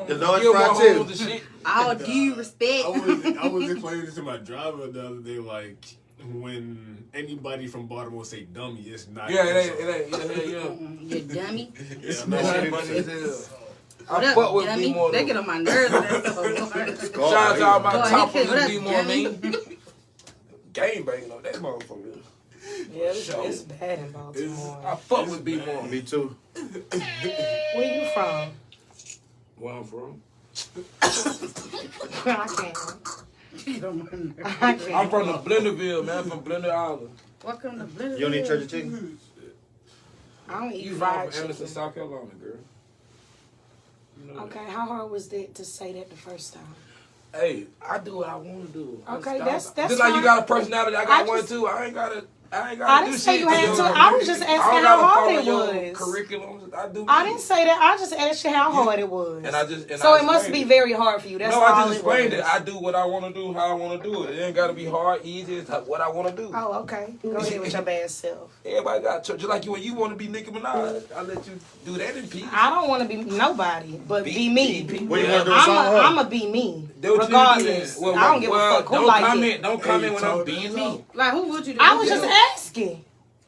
The Lord's Gilmore fried too. homes and shit. All due respect. I was explaining this to my driver the other day, like when anybody from Baltimore say dummy, it's not. Yeah, it ain't. Yeah. You dummy. It's Yeah, not. man. Funny as hell. What I up, fuck with dummy? B-More. They get on my nerves. That stuff. God, Shout out to all my Boy, he toppers killed and us, B-More, dummy. man. Gang banging on that motherfucker. Yeah, it's bad in Baltimore. I fuck with B-More. Me too. Where you from? Where I'm from? I can't. I can't. I'm from the Blenderville, man. I'm from Blender Island. Welcome to Blue. You don't need church and chicken? I don't eat You fried from Anderson, chicken. South Carolina, girl. You know that. Okay, how hard was that to say that the first time? Hey, I do what I want to do. Okay, that's just like you fine. got a personality. I got I one just- too. I ain't gotta I do didn't say shit you had your- to. I was just asking don't how gotta hard follow it your was. curriculum. I do. I me. didn't say that. I just asked you how hard it was. And I just So I it must explained be it. very hard for you. That's No, all I just it was. explained it. I do what I want to do, how I want to do it. It ain't gotta be hard, easy. It's what I want to do. Oh, okay. Go ahead with your bad self. Everybody got church. Just like you when you want to be Nicki Minaj. I let you do that in peace. I don't want to be nobody, but be me. What you want to do a song with her? I'm a be me. Do what you Regardless. do then. I don't give a fuck who don't like comment. it. Don't comment when I'm talk being that me. Like, who would you do? I was just asking.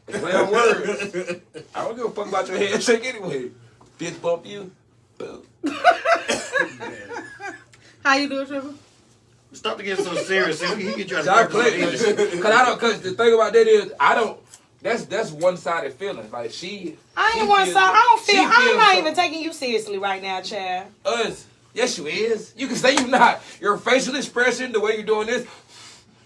Well, word. I don't give a fuck about your handshake anyway. Fist bump you. Boom. How you do it, Triple? Stop to get so serious. He can try to I talk play about it. cause the thing about that is I don't. That's one sided feeling. Like she. I she ain't one feels- side. I don't she feel. I'm feels not something. even taking you seriously right now, Chad. Us. Yes, you is. You can say you not. Your facial expression, the way you're doing this,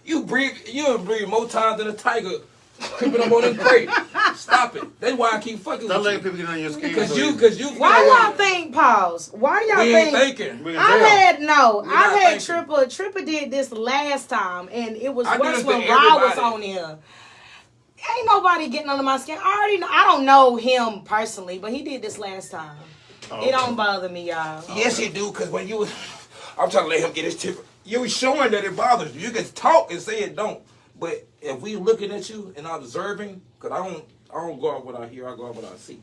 you breathe more times than a tiger creeping up on his prey. Stop it. That's why I keep fucking Stop with letting you. people get on your skin. Because you. Why y'all think, pause? Why y'all We ain't think? thinking. We can I tell. had thinking. Tripper did this last time, and it was I do worse this when to Raw was everybody. on here. Ain't nobody getting under my skin. I already know. I don't know him personally, but he did this last time. Oh, It don't bother me, y'all. Yes, you do. Because when you was, I'm trying to let him get his tip. You was showing that it bothers you. You can talk and say it don't. But if we looking at you and observing, because I don't go off what I hear. I go off what I see.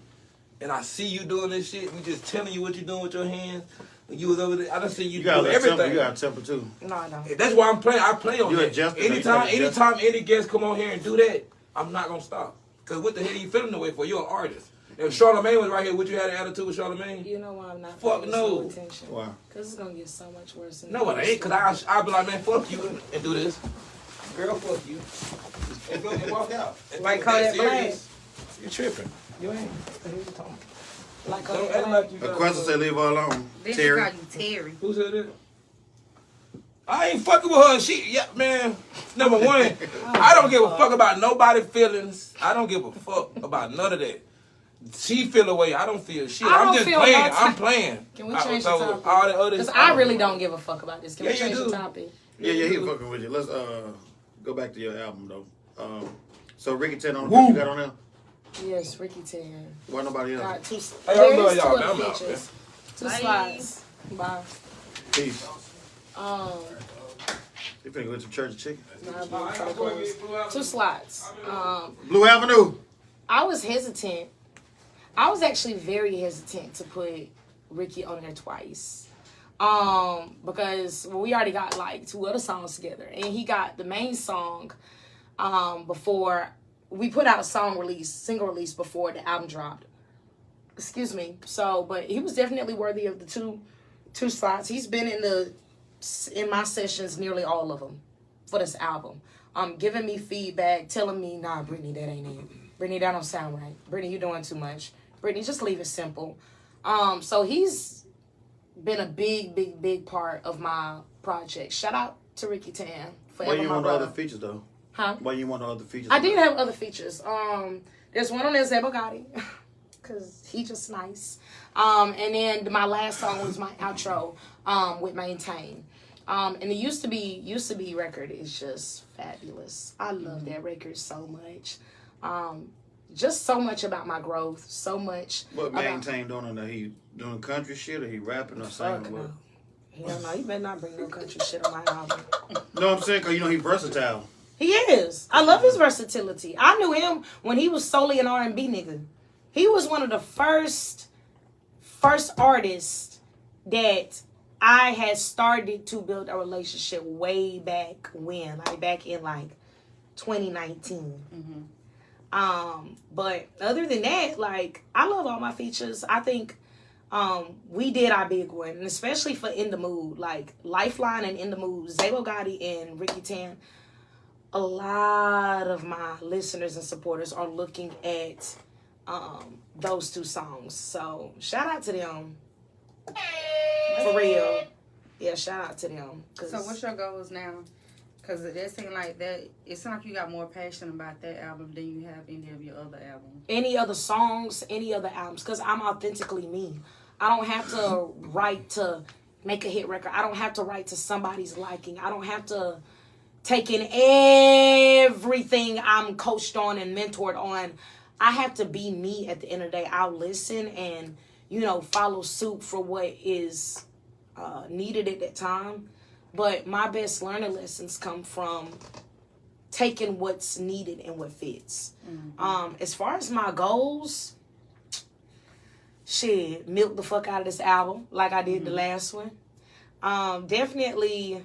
And I see you doing this shit. We just telling you what you're doing with your hands. When you was over there, I done see you You got do a temper. everything. You got a temper too. No, I don't. That's why I'm playing. I play on You that. adjust it. Anytime any guest come on here and do that, I'm not gonna stop. Cause what the hell you feeling the way for? You're an artist. If Charlamagne was right here, would you have an attitude with Charlamagne? You know why I'm not Fuck paying no. no attention? Why? Because it's going to get so much worse. No, it ain't. Cause I'll be like, man, fuck you and do this. Girl, fuck you. And go and walk out. If Like it was that Kodak serious, you tripping. You ain't. What are you talking about? Like Don't act like you A got question say leave her alone. Then she Terry. call you Terry. Who said that? I ain't fucking with her. She, yeah, man. Number one, I don't give a fuck about nobody's feelings. I don't give a fuck about none of that. She feel away. I don't feel shit. I I'm don't just feel playing. no I'm playing. Can we change the So, topic? all the others. Because I really don't give a fuck about this. Can we Yeah, you change the do. topic? Yeah, he fucking with you. Let's go back to your album though. So Ricky 10 on what you got on there? Yes, Ricky 10. Why nobody else? Got two. I There love is y'all, two man. other I'm out, features. Two Bye. slides. Bye. Peace. You finna go to church chicken? Two slides. Blue Avenue. I was hesitant. I was actually very hesitant to put Ricky on there twice. Because we already got like two other songs together. And he got the main song before we put out a single release before the album dropped. Excuse me. So, but he was definitely worthy of the two slots. He's been in my sessions, nearly all of them, for this album. Giving me feedback, telling me, nah, Brittany, that ain't it. Brittany, that don't sound right. Brittany, you doing too much. Brittany, just leave it simple. So he's been a big part of my project. Shout out to Ricky Tan. Why you want the other features though? Huh? Why you want the other features? I did have other features. There's one on there, Zebo Gotti, because he just nice. And then my last song was my outro with Maintain. And the used to be record is just fabulous. I love that record so much. Just so much about my growth, so much. What Maintain doing on there? He doing country shit or he rapping or singing? Fuck What? no. Hell no, you better not bring no country shit on my album. No, I'm saying because you know he's versatile. He is. I love his versatility. I knew him when he was solely an R&B nigga. He was one of the first artists that I had started to build a relationship way back when, like back in like 2019. Mm-hmm. But other than that, like I love all my features. I think we did our big one, and especially for In the Mood, like Lifeline and In the Mood, Zebo Gotti and Ricky Tan. A lot of my listeners and supporters are looking at those two songs. So shout out to them. For real. Yeah, shout out to them. So what's your goals now? Because it seems like that, it seems like you got more passion about that album than you have any of your other albums. Any other songs, any other albums, because I'm authentically me. I don't have to write to make a hit record. I don't have to write to somebody's liking. I don't have to take in everything I'm coached on and mentored on. I have to be me at the end of the day. I'll listen and, follow suit for what is needed at that time. But my best learning lessons come from taking what's needed and what fits. Mm-hmm. As far as my goals, shit, milk the fuck out of this album like I did the last one. Definitely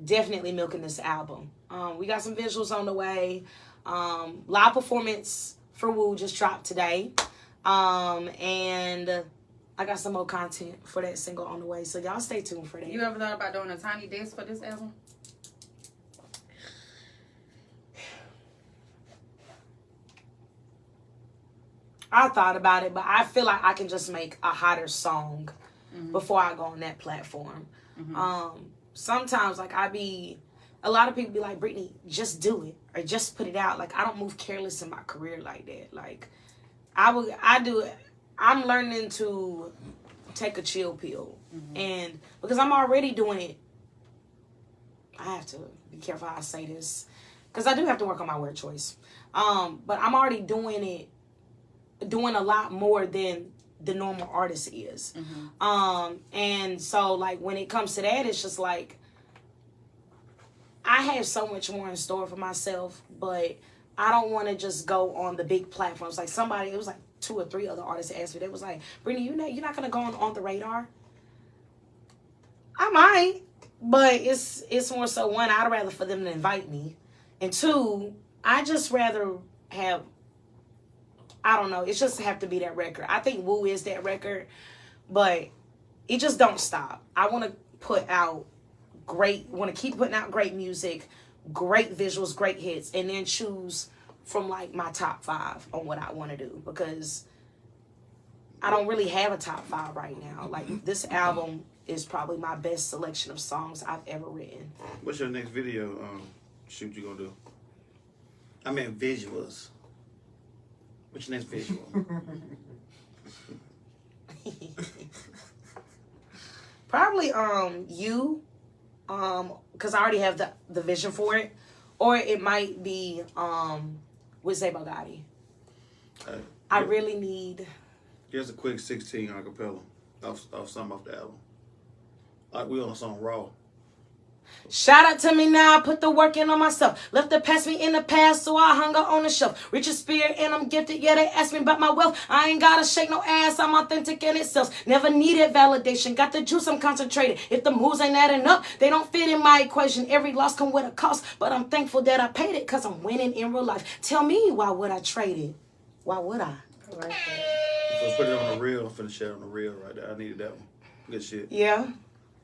milking this album. We got some visuals on the way. Live performance for Woo just dropped today. And I got some more content for that single on the way. So y'all stay tuned for that. You ever thought about doing a tiny desk for this album? I thought about it, but I feel like I can just make a hotter song before I go on that platform. Sometimes, like, a lot of people be like, Brittany, just do it or just put it out. Like, I don't move careless in my career like that. Like, I'm learning to take a chill pill. And because I'm already doing it, I have to be careful how I say this, because I do have to work on my word choice. But I'm already doing a lot more than the normal artist is. And so, like, when it comes to that, it's just like, I have so much more in store for myself, but I don't want to just go on the big platforms. Like, it was like 2 or 3 other artists asked me, they was like, Brittany, you're not going to go on the radar? I might, but it's more so, one, I'd rather for them to invite me, and 2, I just rather have, I don't know, it just have to be that record. I think Woo is that record, but it just don't stop. I want to keep putting out great music, great visuals, great hits, and then choose from, like, my top 5 on what I want to do, because I don't really have a top 5 right now. Like, this album is probably my best selection of songs I've ever written. What's your next video shoot you gonna do? I meant visuals. What's your next visual? Probably you, because I already have the vision for it, or it might be with BODACIOUSLY. I really need. Here's a quick 16 acapella off some of the album. Like, we on a song Raw. Shout out to me now, I put the work in on myself. Left the past me in the past, so I hung up on the shelf. Rich in spirit and I'm gifted, yeah, they ask me about my wealth. I ain't gotta shake no ass, I'm authentic in itself. Never needed validation, got the juice, I'm concentrated. If the moves ain't adding up, they don't fit in my equation. Every loss come with a cost, but I'm thankful that I paid it, cause I'm winning in real life. Tell me, why would I trade it? Why would I? I like that. So put it on the reel. I'm finna share it on the reel right there. I needed that one. Good shit. Yeah.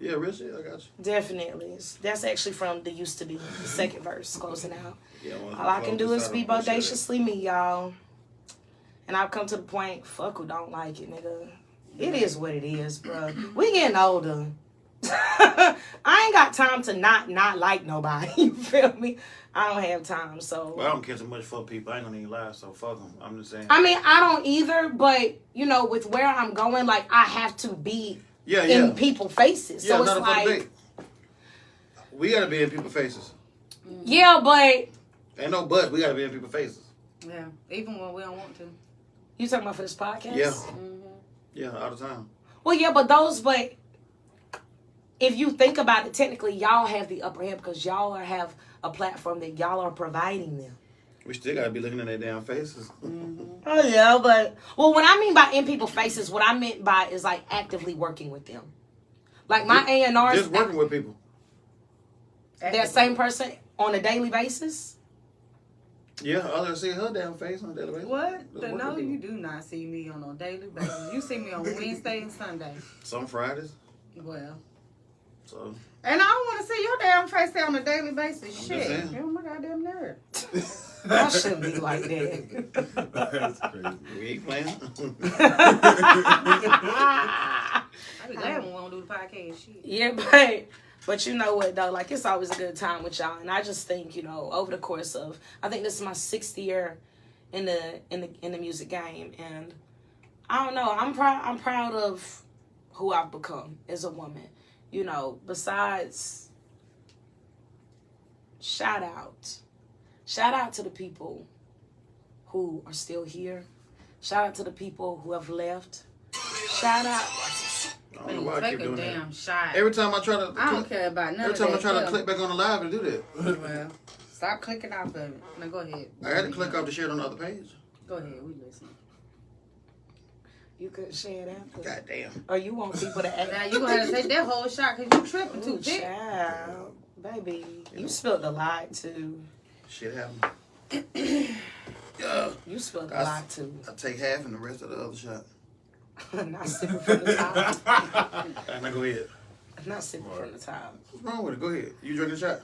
Yeah, real shit. I got you. Definitely. That's actually from the Used to Be, the second verse, closing out. Yeah, all I can do is be bodaciously me, y'all. And I've come to the point, fuck who don't like it, nigga. It is what it is, bro. We getting older. I ain't got time to not like nobody. You feel me? I don't have time, so. Well, I don't care so much for people. I ain't gonna even lie, so fuck them. I'm just saying. I mean, I don't either, but, you know, with where I'm going, like, I have to be in people's faces. Yeah, so it's like. We gotta be in people's faces. Yeah, but. Ain't no but. We gotta be in people's faces. Yeah, even when we don't want to. You talking about for this podcast? Yeah. Yeah, all the time. Well, yeah, but if you think about it, technically, y'all have the upper hand because y'all have a platform that y'all are providing them. We still gotta be looking at their damn faces. Oh, yeah, but... Well, when I mean by in people's faces, what I meant by is, like, actively working with them. Like, my A&Rs... Just working with people. That same person on a daily basis? Yeah, all I see her damn face on a daily basis. What? No, you do not see me on a daily basis. You see me on Wednesday and Sunday. Some Fridays. Well... So... And I don't want to see your damn face on a daily basis. Shit. Oh my goddamn nerve. I shouldn't be like that. That's crazy. We ain't playing. I be glad when we don't do the podcast. Shit. Yeah, but you know what though? Like, it's always a good time with y'all, and I just think, you know, over the course of, I think this is my 6th year in the music game, and I don't know. I'm proud of who I've become as a woman. You know, besides, shout out to the people who are still here. Shout out to the people who have left. Shout out. I don't know why I keep Take a doing damn that. shot. Every time I try to... I don't care about none Every of time that. I try to click back on the live and do that. Well, stop clicking off of it. Now go ahead. I had to click off the shit on the other page. Go ahead. We listen. You could share that. God damn. Or you want people to act. Now you gonna have to take that whole shot because you tripping too Ooh, thick. child. Baby, you spilled a lot too. Shit happened. You spilled a lot too. I take half and the rest of the other shot. Not sipping from the top. Now go ahead. Not sipping from the top. What's wrong with it? Go ahead. You drink the shot.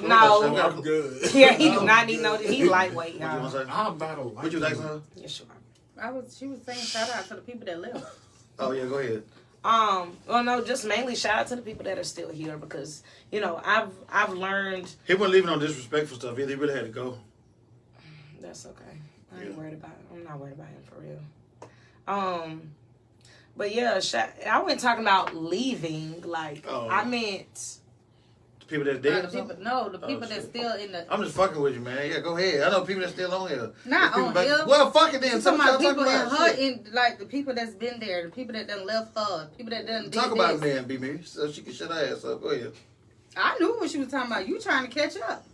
No. I'm good. Yeah, he do not need no. He lightweight, What you want y'all. to say? I'm not a What you like, son? Yeah, sure. She was saying shout out to the people that left. Oh, yeah, go ahead. Well, no, just mainly shout out to the people that are still here because, you know, I've learned. He wasn't leaving on disrespectful stuff either. He really had to go. That's okay. I ain't worried about it. I'm not worried about him for real. But yeah, I wasn't talking about leaving. Like, I meant the people that's dead. The people that's still in the. I'm just fucking with you, man. Yeah, go ahead. I know people that's still on here. Not on here. Well, fuck it then. Talking about people in her, like the people that's been there, the people that done left her, people that done did talk about this. man, be me, so she can shut her ass up. Go ahead. I knew what she was talking about. You trying to catch up?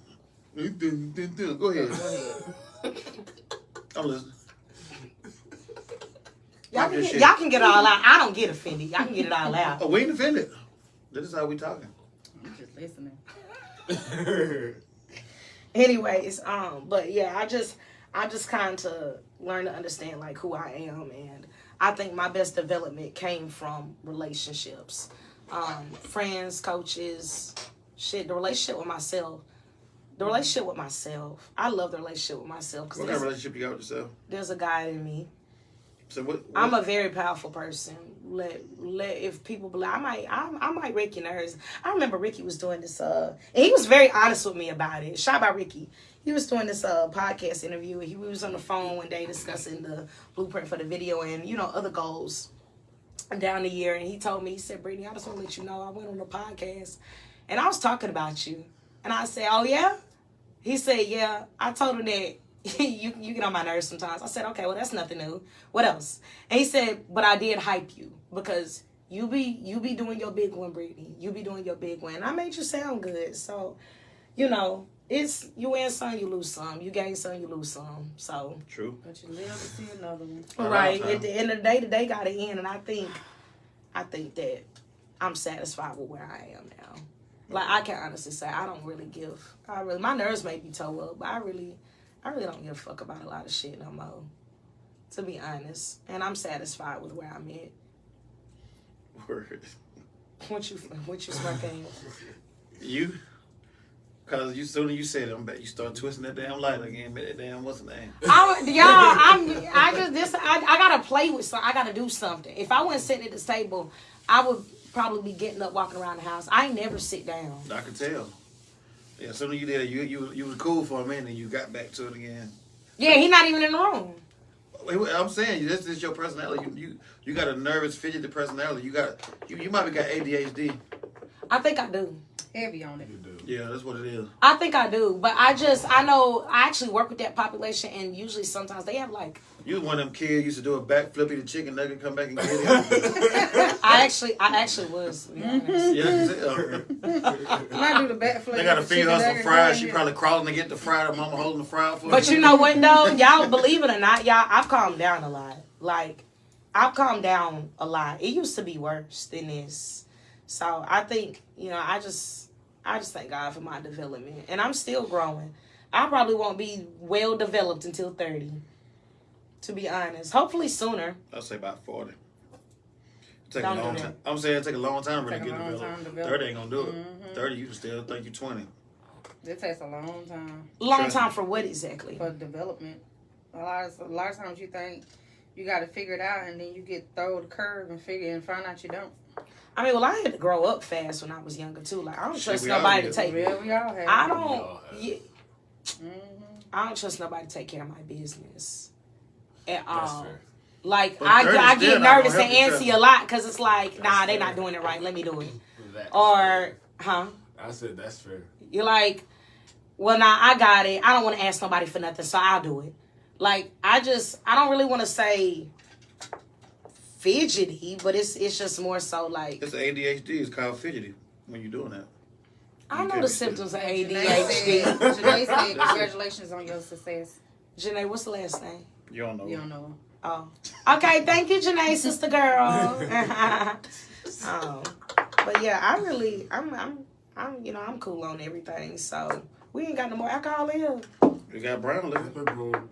Go ahead. I'm listening. y'all can get it all out. I don't get offended. Y'all can get it all out. Oh, we ain't offended. This is how we talking. I'm just listening. Anyways, but yeah, I just kind of learned to understand like who I am, and I think my best development came from relationships, friends, coaches, the relationship with myself. I love the relationship with myself. What kind of relationship you got with yourself? There's a guy in me. So what? I'm a very powerful person. If people believe, I might wreck your nerves. I remember Ricky was doing this, and he was very honest with me about it. Shout out Ricky. He was doing this podcast interview. We was on the phone one day discussing the blueprint for the video and, you know, other goals down the year. And he told me, he said, Brittany, I just want to let you know I went on the podcast and I was talking about you. And I said, oh yeah? He said, yeah. I told him that you get on my nerves sometimes. I said, okay, well, that's nothing new. What else? And he said, but I did hype you because you be doing your big one, Brittany. You be doing your big one. I made you sound good. So, you know, it's you win some, you lose some. You gain some, you lose some. So true. But you live to see another one. Right. At the end of the day got to end. And I think that I'm satisfied with where I am now. Like, I can honestly say I don't really give. My nerves may be toe up, but I really don't give a fuck about a lot of shit no more. To be honest, and I'm satisfied with where I'm at. Word. What you smirking? You, cause soon as you said it, I'm bet you start twisting that damn light again. That damn what's the name? I gotta play with something. I gotta do something. If I wasn't sitting at this table, I would probably be getting up, walking around the house. I ain't never sit down. I can tell. Yeah, as soon as you did it, you was cool for a minute, and you got back to it again. Yeah, he not even in the room. I'm saying this is your personality. You got a nervous, fidgety personality. You might have got ADHD. I think I do. Heavy on it. Yeah, that's what it is. I think I do, but I know I actually work with that population, and usually sometimes they have like. You was one of them kids used to do a backflip, eat a chicken nugget, come back and get it. I actually was. To be honest. Yeah, I do the backflip. They got to feed her some fries. She probably crawling to get the fry. Her mama holding the fry for her. But you know what though, y'all believe it or not, y'all, I've calmed down a lot. Like, I've calmed down a lot. It used to be worse than this. So I think, you know, I just thank God for my development, and I'm still growing. I probably won't be well developed until 30. To be honest, hopefully sooner. I'll say about 40. Take a long time. I'm saying it take a long time to really get developed. 30 ain't gonna do it. 30, you can still think you 20. It takes a long time. Long time for what exactly? For development. A lot of times you think you got to figure it out, and then you get thrown the curve and find out you don't. I mean, well, I had to grow up fast when I was younger too. Like, I don't trust nobody to take. We all have. I don't. Yeah, I don't trust nobody to take care of my business at all. Like, I get nervous and antsy a lot because it's like, nah, they not doing it right. Let me do it. Or, huh? I said that's fair. You're like, well, nah, I got it. I don't want to ask nobody for nothing, so I'll do it. Like, I don't really want to say fidgety, but it's just more so like. It's ADHD. It's called fidgety when you're doing that. I know the symptoms of ADHD. Janae said, congratulations on your success. Janae, what's the last name? You don't know. You don't know. Oh. Okay, thank you, Janae, sister girl. But yeah, I'm cool on everything. So we ain't got no more alcohol in here. We got brown liquor.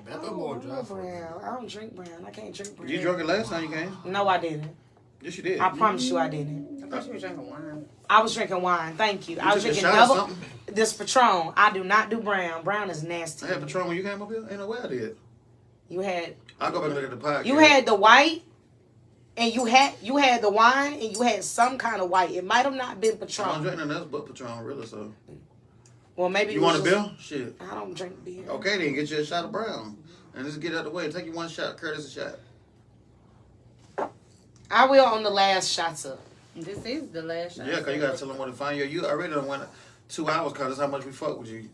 That more dry. Brown. I don't drink brown. I can't drink brown. You drunk it last time you came? No, I didn't. Yes, you did. I promise you I didn't. I thought you were drinking wine. I was drinking wine. Thank you. I was took a drinking shot or double. This Patron. I do not do brown. Brown is nasty. I had Patron when you came up here. Ain't no way I did. You had. I'll go back and look at the podcast. You had the white. And you had the wine and you had some kind of white. It might have not been I don't Patron. drink nothing else but Patron, really. So Well, maybe you want a beer? Shit. I don't drink beer. Okay, then get you a shot of brown, and just get out the way. Take you one shot, Curtis a shot. I will on the last shots up. This is the last shot. Yeah, cause you gotta tell them where to find you. You already done went 2 hours, cause that's how much we fuck with you.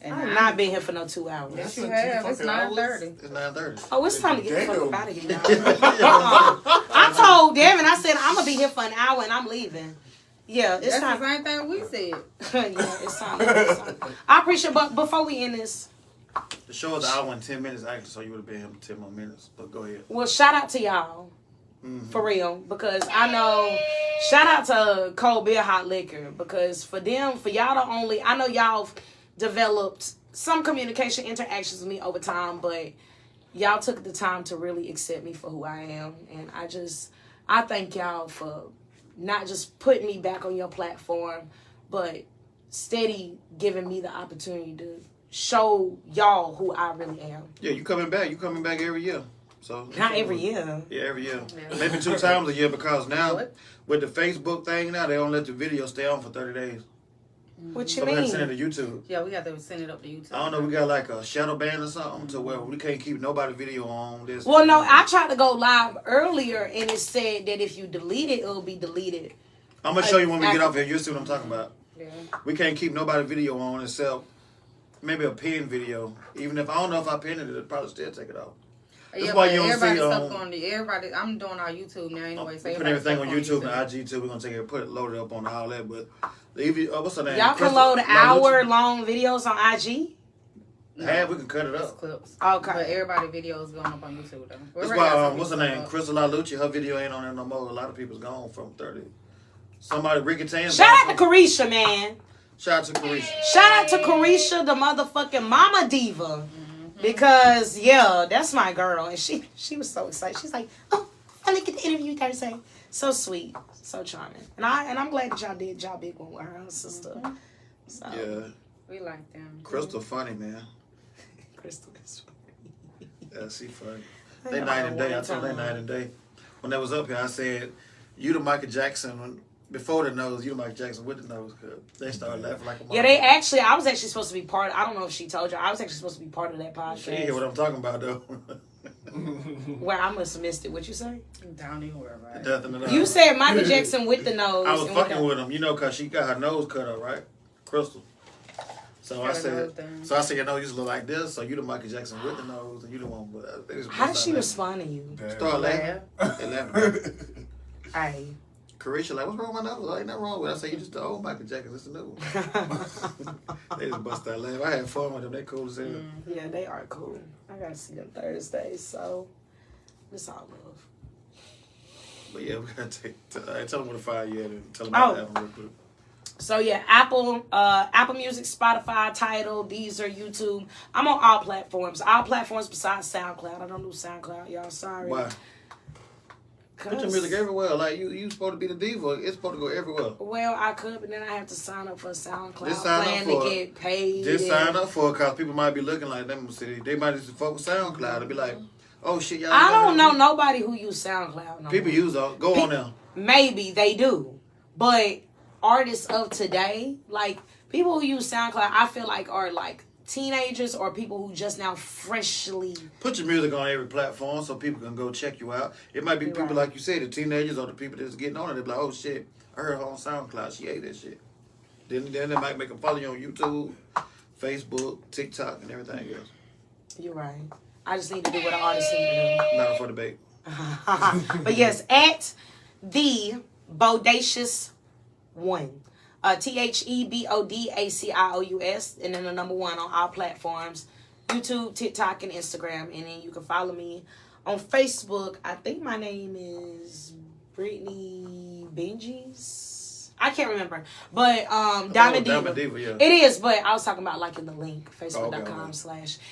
And I'm not been here for no 2 hours. Yes, you That's have. two It's fucking hours. 9:30. It's 9:30. Oh, it's time to get the fuck Damn. up out of here, y'all. I told Devin, I said, I'm going to be here for an hour and I'm leaving. Yeah, it's That's time. the same thing we said. Yeah, it's time. It's time. I appreciate, but before we end this, The show is an hour and 10 minutes actually, so you would have been here for 10 more minutes. But go ahead. well, shout out to y'all. For real, because I know, shout out to Cold Beer Hot Liquor, because for y'all to only, I know y'all have developed some communication interactions with me over time, but y'all took the time to really accept me for who I am, and I thank y'all for not just putting me back on your platform, but steady giving me the opportunity to show y'all who I really am. Yeah, you coming back. You coming back every year. So Not every year. Yeah, every year. Yeah. Maybe 2 times a year, because now What? with the Facebook thing now, they don't let the video stay on for 30 days. What you So we have to send mean? it to YouTube. Yeah, we got to send it up to YouTube. I don't know, we got like a shadow ban or something to where we can't keep nobody video on this. Well, no, I tried to go live earlier, and it said that if you delete it, it'll be deleted. I'm going to show you when we get off here. You'll see what I'm talking about. Yeah. We can't keep nobody video on except maybe a pin video. Even if, I don't know if I pinned it, it'll probably still take it off. That's Yeah, why but you don't everybody see stuff on the everybody. I'm doing our YouTube now anyway. So put everything on YouTube and IG too. We're gonna take it, put it loaded up on all that. But what's her name? Y'all can Crystal- load no, hour-long videos on IG. Yeah, we can cut it It's up. clips. Okay. But everybody videos going up on YouTube though. We That's already why got some what's her stuff name? up. Crystal LaLucci. Her video ain't on there no more. A lot of people's gone from 30. Somebody Ricky Tan. Shout out to Carisha, man. Shout out to Carisha. Shout out to Carisha, the motherfucking mama diva. Because, yeah, that's my girl. And she was so excited. She's like, oh, I look at the interview Thursday. So sweet. So charming. And I'm glad that y'all did y'all big one with her sister. So, Yeah, We like them. Crystal funny, man. Crystal is funny. Yeah, she funny. They night and day. I told them they night and day. When they was up here, I said, you the Michael Jackson. Before the nose, you the Michael Jackson with the nose. Cause they started laughing like a Yeah, I was actually supposed to be part, I don't know if she told you, I was actually supposed to be part of that She didn't hear podcast. what I'm talking about, though. Where I must have missed it. What you say? Don't even worry about it. Nothing at all. You said Michael Jackson with the nose. I was and fucking the- with him, you know, cause she got her nose cut up, right? Crystal. So I Got a said, nose thing. your nose used to look like this. So you the Michael Jackson with the nose, and you the one with. They just How did bust she out respond to you? laughing. Start laughing. They laughing. Hey. Carisha like, what's wrong with my nose? Ain't nothing wrong with it. I said, you just the old Michael Jackson. It's the new one. They just bust out laughing. I had fun with them. They cool as hell. Yeah, they are cool. I gotta see them Thursday, so it's all love. But yeah, we gotta tell them where to find you at and tell them Oh. about the album real quick. So yeah, Apple Music, Spotify, Tidal, Deezer, YouTube. I'm on all platforms. All platforms besides SoundCloud. I don't do SoundCloud, y'all. Sorry. Why? Put your music everywhere. Like you supposed to be the diva. It's supposed to go everywhere. Well, I could, but then I have to sign up for a SoundCloud Just sign up plan for to it. get paid. Just and- sign up for it, cause people might be looking like them. See, they might just focus SoundCloud and be like, "Oh shit, y'all." I don't know nobody who use SoundCloud. No People more. use it. Go on now. Maybe they do, but artists of today, like people who use SoundCloud, I feel like are like teenagers or people who just now freshly. Put your music on every platform so people can go check you out. It might be You're people right. like you said, the teenagers or the people that's getting on it. They're like, "Oh shit, I heard her on SoundCloud. She ate that shit." Then they might make them follow you on YouTube, Facebook, TikTok, and everything else. You're right. I just need to do what an artist need to Not for debate. do. But yes, at the Bodacious One. THEBODACIOUS, and then the number 1 on all platforms, YouTube, TikTok, and Instagram. And then you can follow me on Facebook. I think my name is Brittany Benji's. I can't remember, but Diamond Diva. Diamond Diva, yeah. It is, but I was talking about like in the link, Okay. facebook.com/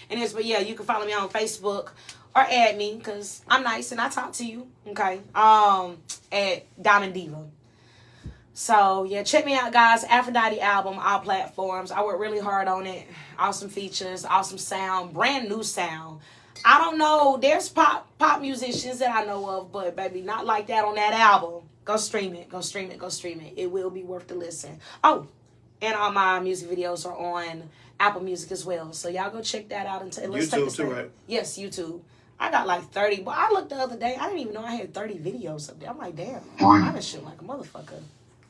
and it's, but yeah, you can follow me on Facebook or add me because I'm nice and I talk to you. Okay, at Diamond Diva. So, yeah, check me out, guys. Aphrodite album, all platforms. I worked really hard on it. Awesome features, awesome sound, brand new sound. I don't know. There's pop musicians that I know of, but baby, not like that on that album. Go stream it. Go stream it. Go stream it. It will be worth the listen. Oh, and all my music videos are on Apple Music as well. So y'all go check that out. And let's take a YouTube too, right? Yes, YouTube. I got like 30. But I looked the other day. I didn't even know I had 30 videos up there. I'm like, damn. I done shit like a motherfucker.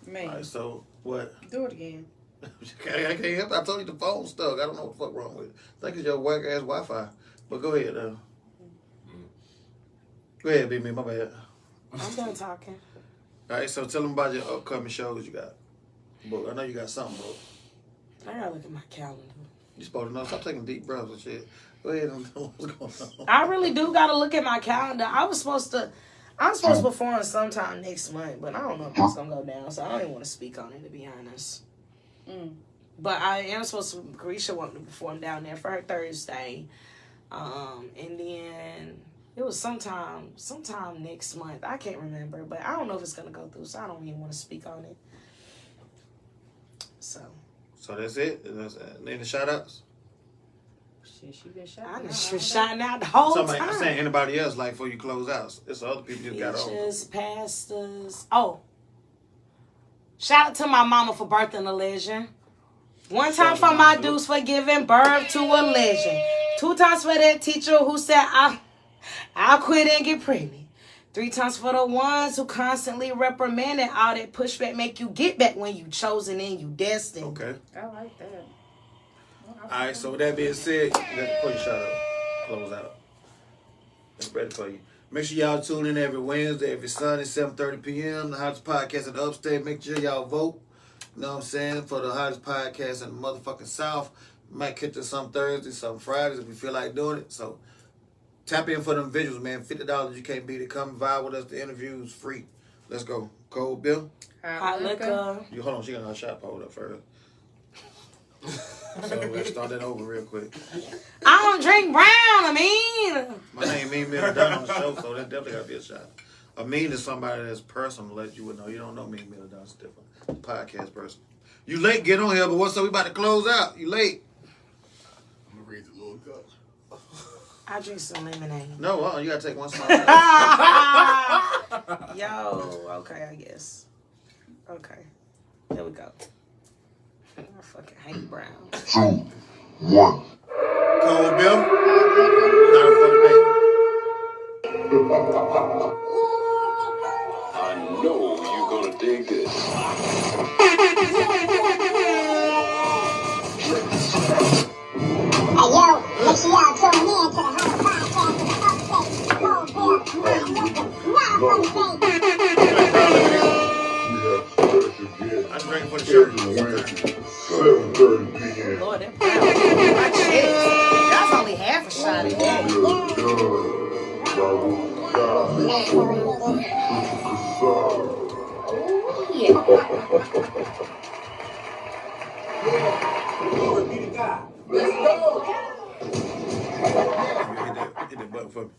Man, All right, so what? do it again. I can't help it. I told you the phone stuck. I don't know what the fuck wrong with it. I think it's your whack ass Wi-Fi. But go ahead, Go ahead, B-Me, my bad. I'm done talking. All right, so tell them about your upcoming shows you got. Book. I know you got something, bro. I gotta look at my calendar. You supposed to know. Stop taking deep breaths and shit. Go ahead and tell them what's going on. I really do gotta look at my calendar. I'm supposed to perform sometime next month, but I don't know if it's gonna go down, so I don't even want to speak on it, to be honest. But I am supposed to. Grisha wanted to perform down there for her Thursday, and then it was sometime next month. I can't remember, but I don't know if it's gonna go through, so I don't even want to speak on it. So that's it. Any shout outs? Shit, she been shot. I just been shouting out the whole time. I'm saying anybody else like before you close out. It's other people you got on. Teachers, pastors. Oh, shout out to my mama for birthing a legend. One time for my dudes for giving birth to a legend. 2 times for that teacher who said I'll quit and get pregnant. 3 times for the ones who constantly reprimanded all that pushback make you get back when you chosen and you destined. Okay. I like that. All right, so with that being said, let's put your shout out. Close out. It's ready for you. Make sure y'all tune in every Wednesday, every Sunday, 7:30 p.m. The hottest podcast in the upstate. Make sure y'all vote. You know what I'm saying? For the hottest podcast in the motherfucking South. Might catch us some Thursdays, some Fridays if we feel like doing it. So tap in for them visuals, man. $50 you can't beat it. Come vibe with us. The interview's free. Let's go. Cold Bill. Hot liquor. You hold on. She got her shot pulled up first. So let's start that over real quick. I don't drink brown. My name Mean Mill done on the show, so that definitely got to be a shot. A mean is somebody that's personal, let you would know. You don't know Mean Mill done. It's different. Podcast person. You late, get on here, but what's up? We about to close out. You late. I'm going to read the little cup. I drink some lemonade. No, you got to take one small. Yo, okay, I guess. Okay. There we go. I fucking hate brown. 2, 1. Cold Bill. Not for the I know you're gonna dig this. Hey yo, make sure y'all tune in to the hottest podcast in the upstate. Cold Bill, not funny baby. I'm drinking for the show. 7:30 p.m. Lord, that brown. My chest. That's only half a shot of that. Hit that button for me.